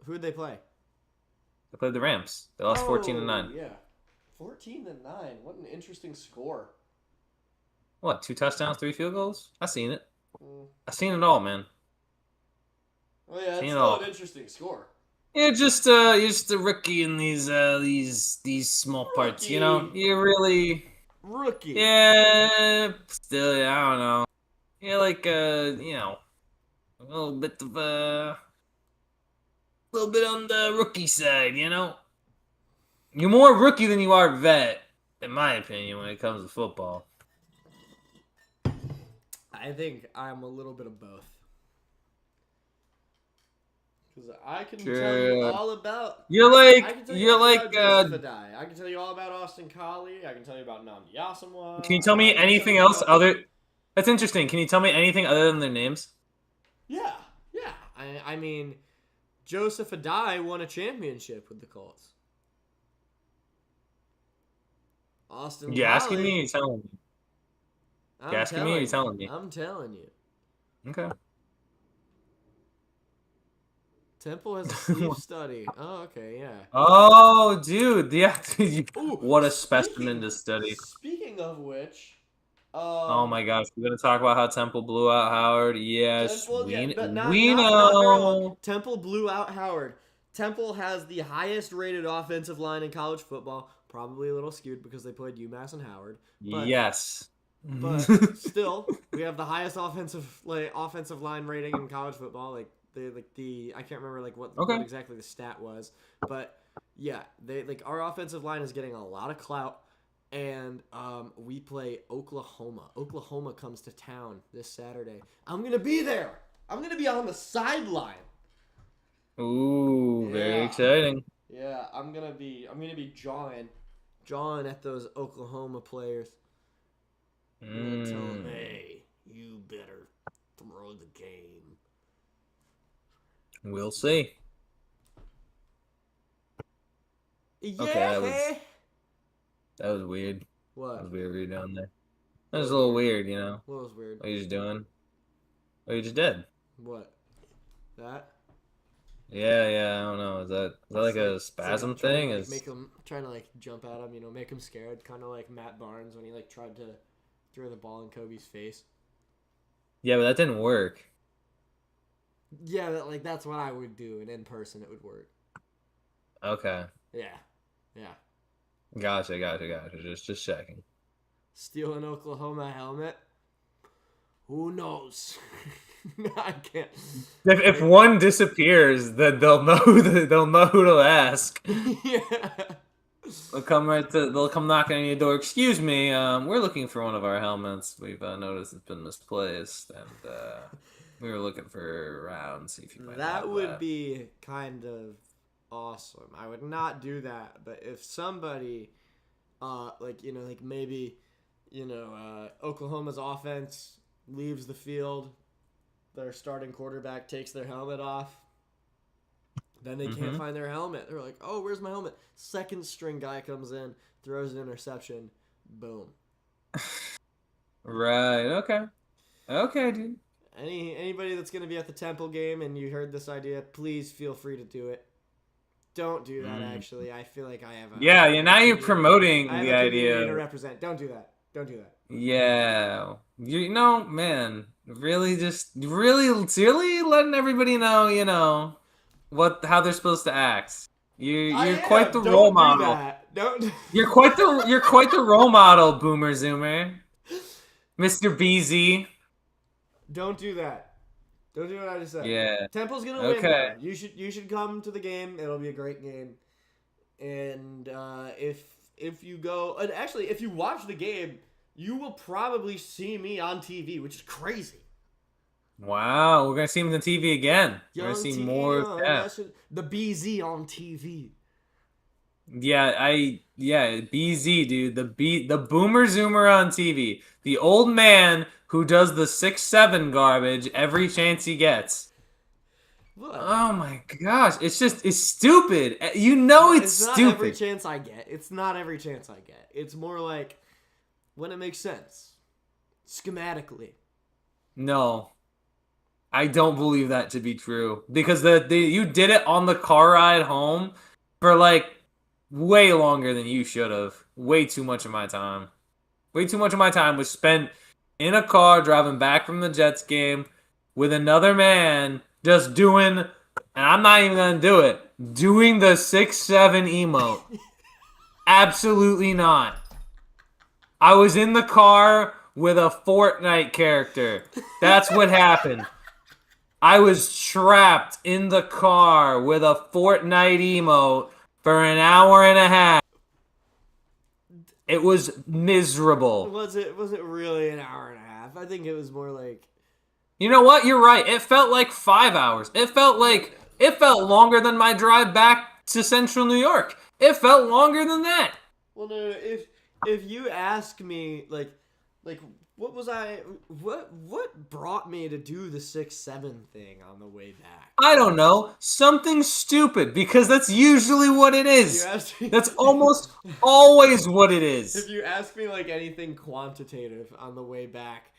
Who did they play? They played the Rams. They lost 14-9. Yeah, 14-9. What an interesting score. What? 2 touchdowns, 3 field goals? I seen it. Mm. I seen it all, man. Well, yeah, Seen it's it still all. an interesting score. You're just a rookie in these small parts. Rookie. You're really Rookie. yeah. Still, I don't know. You're like a little bit on the rookie side. You're more rookie than you are vet, in my opinion, when it comes to football. I think I'm a little bit of both. Because I can tell you all about. You're I can tell you you're all like. about Joseph Adai. I can tell you all about Austin Collie. I can tell you about Namdi Asamoah. Can you tell me anything else other? That's interesting. Can you tell me anything other than their names? Yeah. I mean, Joseph Adai won a championship with the Colts. Austin You asking me? Or Collie. you telling me? You asking me? Or you telling me? I'm telling you. Okay. Temple has a sleep study. Oh, okay, yeah. Oh, dude, yeah. Ooh, What a specimen to study. Speaking of which, Oh my gosh, we're gonna talk about how Temple blew out Howard. Yes, Temple, yeah, but we not very long. know. Temple blew out Howard. Temple has the highest rated offensive line in college football. Probably a little skewed because they played UMass and Howard. Yes. But still, we have the highest offensive line rating in college football. I can't remember what exactly the stat was, but yeah, our offensive line is getting a lot of clout. And we play Oklahoma. Oklahoma comes to town this Saturday. I'm gonna be there. I'm gonna be on the sideline. Ooh, very exciting. Yeah, I'm gonna be jawing at those Oklahoma players. I'm gonna tell them, hey, you better throw the game. We'll see. Yeah. Okay, that was weird. What? That was weird what you doing there. That was a little weird, What was weird? What are you just doing? What you just did? What? That? Yeah, I don't know. Is that like a spasm thing? Trying to jump at him, make him scared, kind of like Matt Barnes when he tried to throw the ball in Kobe's face. Yeah, but that didn't work. Yeah, that's what I would do, and in person it would work. Okay. Yeah. Gotcha. Just checking. Steal an Oklahoma helmet? Who knows? I can't. If one disappears, then they'll know they'll know who to ask. Yeah. They'll come knocking on your door. Excuse me, we're looking for one of our helmets. We've noticed it's been misplaced, and we were looking for around, see if you might That have would that. be kind of awesome. I would not do that, but if somebody, like maybe, Oklahoma's offense leaves the field, their starting quarterback takes their helmet off, then they can't find their helmet. They're like, oh, where's my helmet? Second string guy comes in, throws an interception, boom. Right. Okay. Okay, dude. Anybody that's gonna be at the Temple game and you heard this idea, please feel free to do it. Don't do that. Actually, I feel like I have a Yeah. Now you're community- promoting I have the a community idea. to represent. Don't do that. Don't do that. Yeah. You know, man, really really letting everybody know, how they're supposed to act. You're quite the role model. Don't do that. Don't. You're quite the role model, Boomer Zoomer. Mr. BZ. Don't do that. Don't do what I just said. Yeah. Temple's gonna win. Okay. Though. You should come to the game. It'll be a great game. And if you go, and actually if you watch the game, you will probably see me on TV, which is crazy. Wow, we're gonna see him on the TV again. We're gonna see TV, more of that. The BZ on TV. Yeah, BZ, dude. The Boomer Zoomer on TV. The old man who does the 6'7" garbage every chance he gets. Look, Oh my gosh, it's stupid. You know it's not stupid. every chance I get. It's not every chance I get. It's more like when it makes sense. Schematically. No. I don't believe that to be true. Because you did it on the car ride home for like way longer than you should have. Way too much of my time. Way too much of my time was spent in a car driving back from the Jets game with another man just doing, and I'm not even going to do it, doing the 6'7" emote. Absolutely not. I was in the car with a Fortnite character. That's what happened. I was trapped in the car with a Fortnite emote for an hour and a half. It was miserable. Was it really an hour and a half? I think it was more like. You know what? You're right. It felt like 5 hours. It felt longer than my drive back to Central New York. It felt longer than that. Well, no. If you ask me, like, what brought me to do the 6'7" thing on the way back? I don't know. Something stupid, because that's usually what it is. That's almost always what it is. If you ask me like anything quantitative on the way back,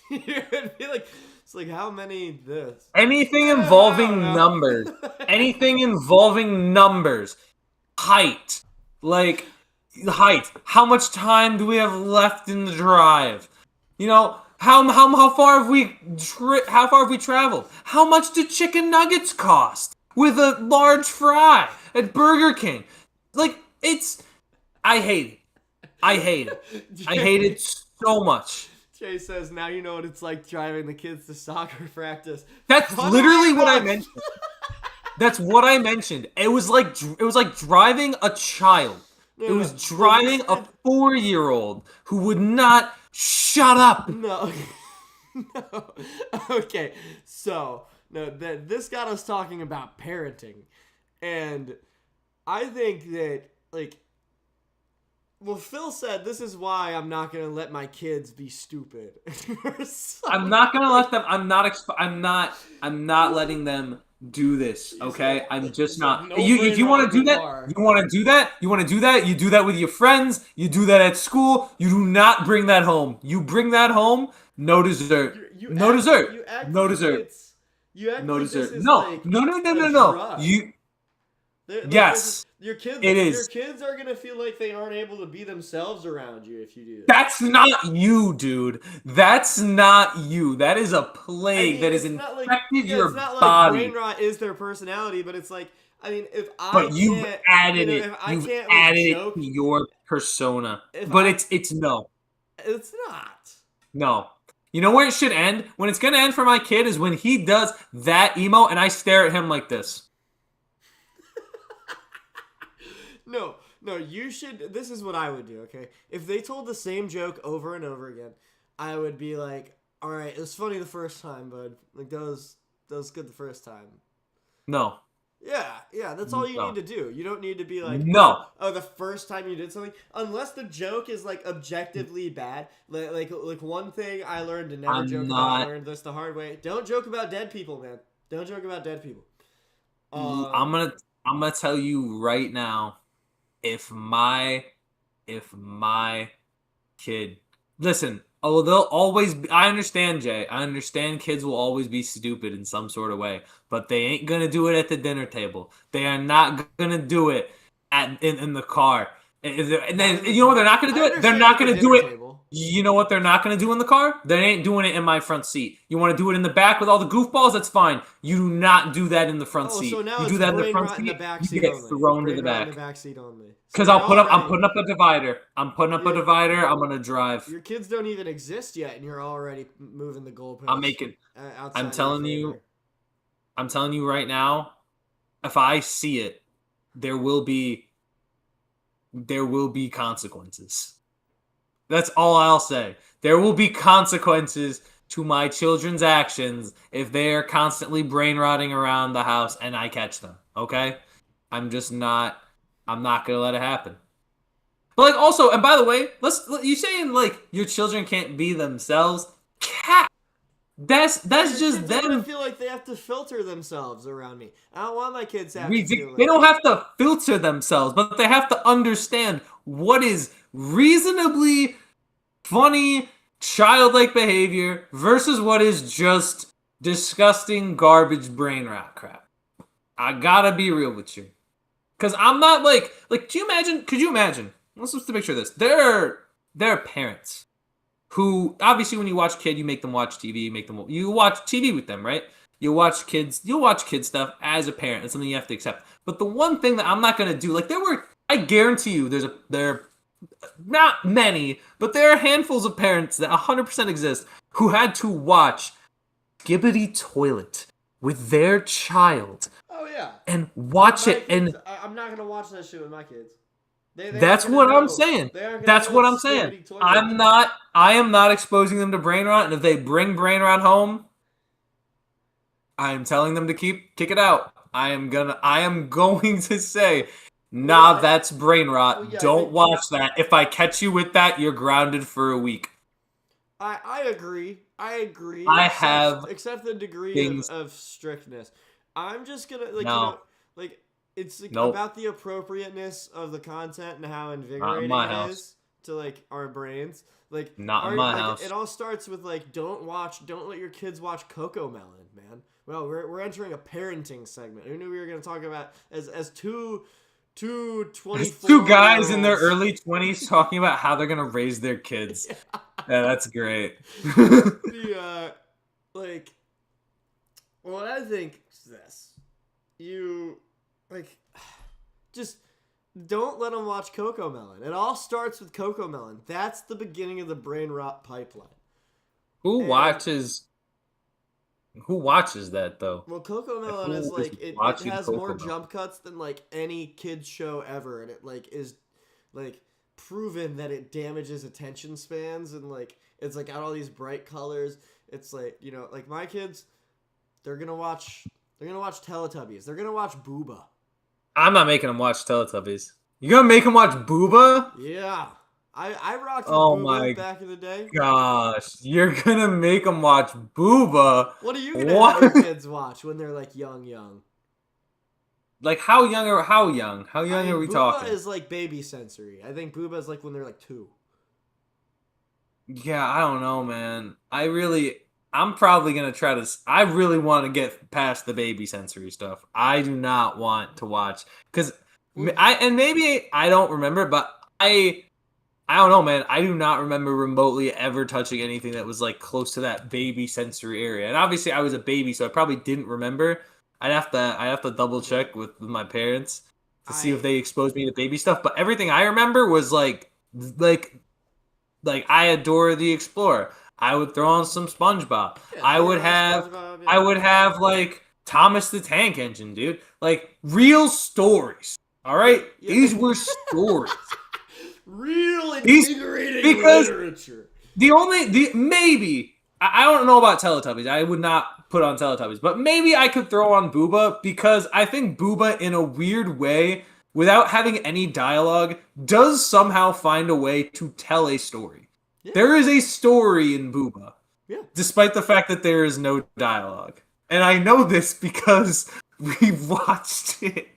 you'd be like, it's like how many this? Anything involving numbers. Anything involving numbers. Height. Like, height. How much time do we have left in the drive? You know, how far have we traveled? How much do chicken nuggets cost with a large fry at Burger King? Like, I hate it. I hate it. I hate it so much. Jay says, now you know what it's like driving the kids to soccer practice. That's literally what I mentioned. That's what I mentioned. It was like driving a child. It was driving a 4-year-old who would not shut up. No. No. Okay. So, this got us talking about parenting. And I think that, like, well, Phil said this is why I'm not going to let my kids be stupid. I'm not going to let them, I'm not letting them do this, okay? I'm just not. If you want to do that, you do that with your friends, you do that at school, you do not bring that home. You bring that home, no dessert. No dessert. No dessert. No dessert. No. Yes. Your kids, it is. Your kids are gonna feel like they aren't able to be themselves around you if you do that. That's not you, dude. That's not you. That is a plague that has infected your it's not body. Like brain rot is their personality, but it's like, I mean, if I but you've can't, added you know, it. if I You've can't, added joke, it to your persona. If But I- it's no. It's not. No. You know where it should end? When it's gonna end for my kid is when he does that emo and I stare at him like this. No, no, you should. This is what I would do, okay? If they told the same joke over and over again, I would be like, all right, it was funny the first time, bud. Like, that was good the first time. No. Yeah, that's all you No. need to do. You don't need to be like, No. oh, the first time you did something, unless the joke is like objectively bad. Like one thing I learned to never I'm joke about. I not. learned this the hard way. Don't joke about dead people, man. Don't joke about dead people. I'm gonna I'm gonna tell you right now, if my if my kid listen, oh they'll always be, I understand, Jay. I understand kids will always be stupid in some sort of way, but they ain't gonna do it at the dinner table. They are not gonna do it in the car. And then you know what they're not gonna I do it? They're understand not at the gonna do dinner it. table. You know what they're not going to do in the car? They ain't doing it in my front seat. You want to do it in the back with all the goofballs? That's fine. You do not do that in the front Oh, seat. so now You it's do that in the brain front rot in the seat, back you seat get only. thrown to the Brain rot in back. the back seat only. Because So I'm putting already- up a divider. I'm putting up a divider. I'm gonna drive. Your kids don't even exist yet, and you're already moving the goalposts. I'm making. Outside I'm of telling your you. favor. I'm telling you right now. If I see it, there will be consequences. That's all I'll say. There will be consequences to my children's actions if they are constantly brain rotting around the house and I catch them. Okay? I'm not gonna let it happen. But like also, and by the way, you saying like your children can't be themselves? Cat. That's Your just kids are gonna them. feel like they have to filter themselves around me. I don't want my kids to have to They feel like don't have to filter themselves, but they have to understand what is reasonably funny, childlike behavior versus what is just disgusting garbage brain rot crap. I gotta be real with you. Cause I'm not could you imagine? Let's just picture this. There are parents who obviously when you watch kid, you make them watch TV, you watch TV with them, right? You'll watch kid stuff as a parent. It's something you have to accept. But the one thing that I'm not gonna do, I guarantee you there are not many, but there are handfuls of parents that 100% exist who had to watch Skibbity Toilet with their child oh yeah, and watch my it kids, and I'm not gonna watch that shit with my kids. They that's aren't gonna what I'm know. saying. They aren't gonna That's know what I'm it's saying. Skibbity Toilet. I am not exposing them to brain rot, and if they bring brain rot home, I am telling them to kick it out. I am going to say, nah, that's brain rot. Well, yeah, Don't watch that. If I catch you with that, you're grounded for a week. I agree. I have except the degree things. of strictness. I'm just gonna No. it's Nope. about the appropriateness of the content and how Not in invigorating my it house. is to like our brains. Like Not in my house. It all starts with like don't let your kids watch Coco Melon, man. Well, we're entering a parenting segment. Who knew we were gonna talk about as two 24 Two guys in their early 20s talking about how they're gonna raise their kids. Yeah, that's great. the what I think is this. You just don't let them watch Coco Melon. It all starts with Coco Melon. That's the beginning of the brain rot pipeline. Who watches that though? Well, Coco Melon is Who is it watching has Coco more Melon? jump cuts than like any kids show ever, and it is proven that it damages attention spans, and it's got all these bright colors. It's my kids, they're gonna watch Teletubbies. They're gonna watch Booba. I'm not making them watch Teletubbies. You gonna make them watch Booba? Yeah, I rocked with Oh Booba my back in the day. Gosh, you're gonna make them watch Booba? What are you gonna What? have your kids watch when they're young? Like how young are we Booba talking? is baby sensory. I think Booba is when they're 2. Yeah, I don't know, man. I'm probably gonna try to. I really want to get past the baby sensory stuff. I do not want to watch because maybe I don't remember, but I don't know, man. I do not remember remotely ever touching anything that was close to that baby sensory area. And obviously, I was a baby, so I probably didn't remember. I'd have to double check with my parents to see if they exposed me to baby stuff. But everything I remember was like I adore the Explorer. I would throw on some SpongeBob. Yeah, I throw would on have SpongeBob, I yeah. would have like Thomas the Tank Engine, dude. Like real stories. All right? Yeah. These were stories. Real These invigorating because literature. the maybe I don't know about Teletubbies. I would not put on Teletubbies, but maybe I could throw on Booba because I think Booba, in a weird way, without having any dialogue, does somehow find a way to tell a story. Yeah. There is a story in Booba, Yeah. despite the fact that there is no dialogue. And I know this because we watched it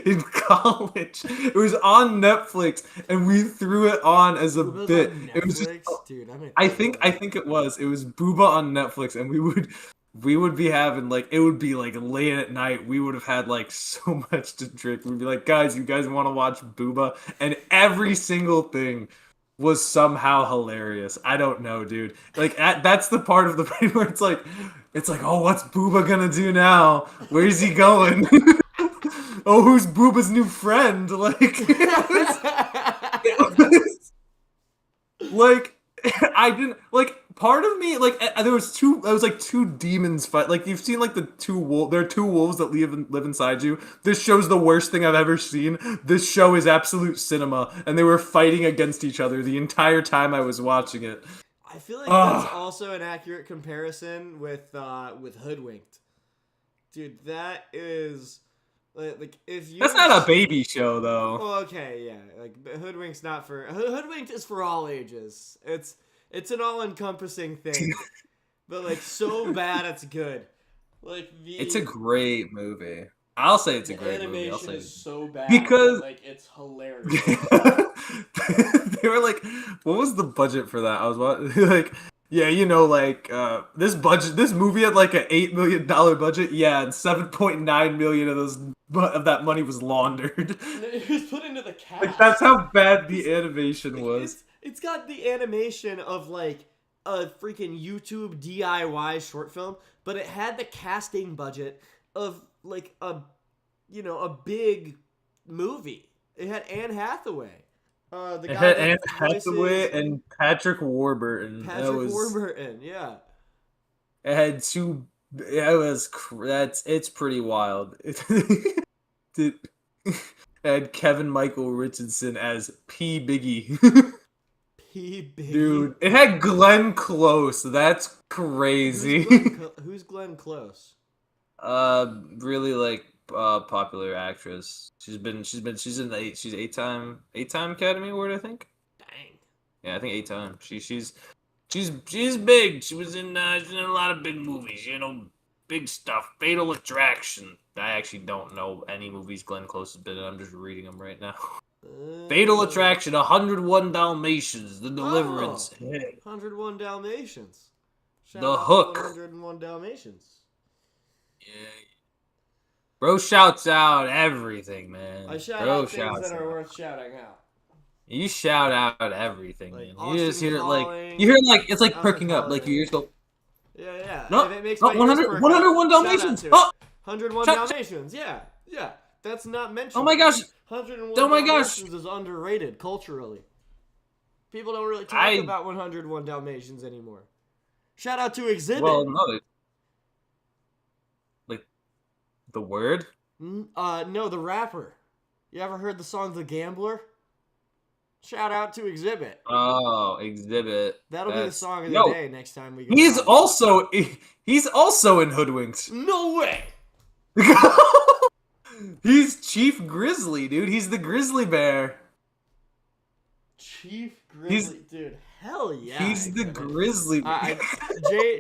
in college. It was on Netflix, and we threw it on as a Booba's bit. on It was just, Netflix? Dude, I'm gonna I check think that I out. think it was Booba on Netflix, and we would be having like it would be like late at night. We would have had like so much to drink. We'd be like, guys, you guys want to watch Booba? And every single thing was somehow hilarious. I don't know, dude. Like that's the part of the brain where it's like, oh, what's Booba gonna do now? Where's he going? Oh, who's Booba's new friend? Like it was like I didn't like part of me like there was two demons fight. Like you've seen like there are two wolves that live inside you. This show's the worst thing I've ever seen. This show is absolute cinema, and they were fighting against each other the entire time I was watching it. I feel like that's also an accurate comparison with Hoodwinked. Dude, that is like if you That's not a baby show though. Oh, okay, yeah. Like Hoodwinked's not for Hoodwinked is for all ages. It's an all-encompassing thing. But like so bad it's good. Like It's a great movie. I'll say it's a great movie. I'll animation say is so bad because like it's hilarious. they were like, what was the budget for that? I was like, yeah, like this movie had like an $8 million budget. Yeah, and 7.9 million of that money was laundered. It was put into the cast. Like that's how bad the animation was. It's got the animation of like a freaking YouTube DIY short film, but it had the casting budget of like a big movie. It had Anne Hathaway. It had Anne Hathaway and Patrick Warburton. Warburton, yeah. It had two. It's pretty wild. It had Kevin Michael Richardson as P. Biggie. P. Biggie. Dude, it had Glenn Close. That's crazy. Who's Glenn Close? Really like popular actress. She's eight-time Academy Award, I think. Dang. Yeah, I think 8 times. She's big. She's in a lot of big movies. Big stuff. Fatal Attraction. I actually don't know any movies Glenn Close has been in. I'm just reading them right now. Fatal Attraction, 101 Dalmatians, The Deliverance. 101 Dalmatians. The Hook. 101 Dalmatians. Yeah. Bro shouts out everything, man. I shout out things that are worth shouting out. You shout out everything, like man. You just hear Calling, it's like perking up. Like your ears go. Yeah. No, it makes 101 Dalmatians. Oh! 101 Dalmatians. Yeah. That's not mentioned. Oh my gosh. 101 Oh my gosh. Dalmatians is underrated culturally. People don't really talk about 101 Dalmatians anymore. Shout out to Exhibit. Well, no. Like the word? No, the rapper. You ever heard the song The Gambler? Shout out to Exhibit. Oh, Exhibit. That'll be the song of the day next time we go. He's also in Hoodwinked. No way. He's Chief Grizzly, dude. He's the grizzly bear. Chief Grizzly, dude. Hell yeah. He's the grizzly bear.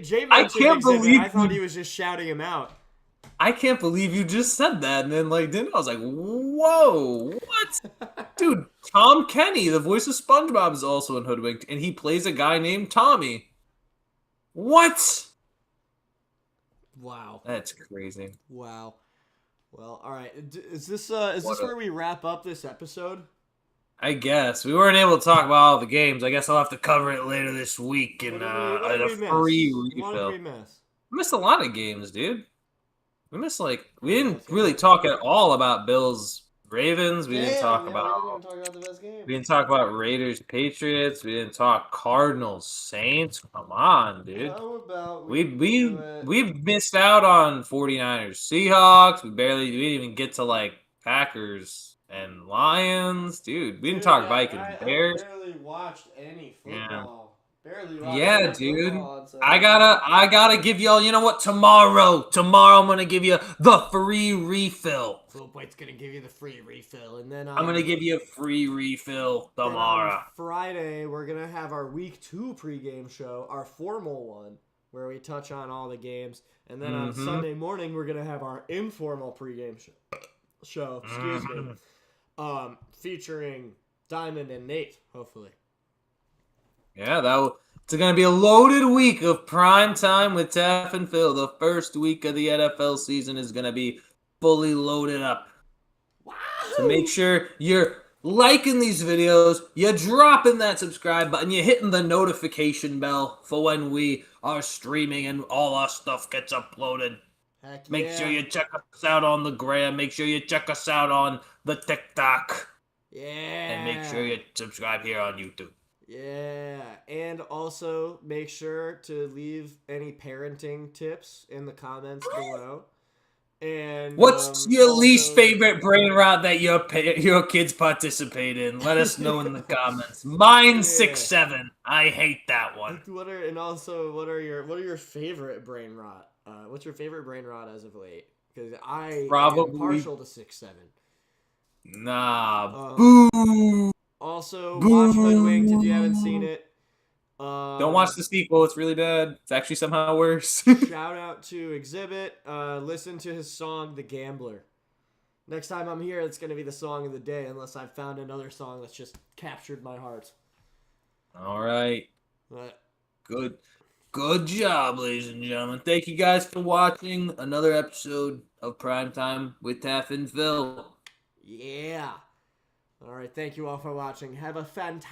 Jay I can't believe I thought he was just shouting him out. I can't believe you just said that, and then I was like, whoa, what? Dude, Tom Kenny, the voice of SpongeBob, is also in Hoodwinked, and he plays a guy named Tommy. What? Wow. That's crazy. Wow. Well, all right. Is this where we wrap up this episode? I guess. We weren't able to talk about all the games. I guess I'll have to cover it later this week in a free refill. We missed a lot of games, dude. We didn't really talk at all about Bills Ravens. We didn't talk We didn't about. even talk about the best game. We didn't talk about Raiders Patriots. We didn't talk Cardinals Saints. Come on, dude. How about We do we it? we missed out on 49ers Seahawks. We didn't even get to like Packers and Lions. Dude, we didn't talk Vikings I Bears. barely watched any Yeah. football. Barely watched Yeah, any dude. football on I Sunday. gotta give y'all, you know what? Tomorrow I'm gonna give you the free refill. Philip White's gonna give you the free refill, and then I'm gonna give you a free refill then tomorrow. on Friday we're gonna have our week 2 pregame show, our formal one, where we touch on all the games, and then on Sunday morning we're gonna have our informal pregame show. Excuse me. Featuring Diamond and Nate, hopefully. Yeah, it's going to be a loaded week of prime time with Taff and Phil. The first week of the NFL season is going to be fully loaded up. Wow! So make sure you're liking these videos, you're dropping that subscribe button, you're hitting the notification bell for when we are streaming and all our stuff gets uploaded. Heck Make yeah. sure you check us out on the gram. Make sure you check us out on the TikTok. Yeah. And make sure you subscribe here on YouTube. Yeah, and also make sure to leave any parenting tips in the comments below. And What's your also, least favorite brain rot that your kids participate in? Let us know in the comments. Mine's 6'7". I hate that one. What are your favorite brain rot? What's your favorite brain rot as of late? Because I am partial to 6'7". Nah, boo. Also, Boo. watch Hoodwinked if you haven't seen it. Don't watch the sequel. It's really bad. It's actually somehow worse. Shout out to Exhibit. Listen to his song, The Gambler. Next time I'm here, it's going to be the song of the day, unless I've found another song that's just captured my heart. All right. But, Good job, ladies and gentlemen. Thank you guys for watching another episode of Primetime with Taff and Phil. yeah. All right, thank you all for watching. Have a fantastic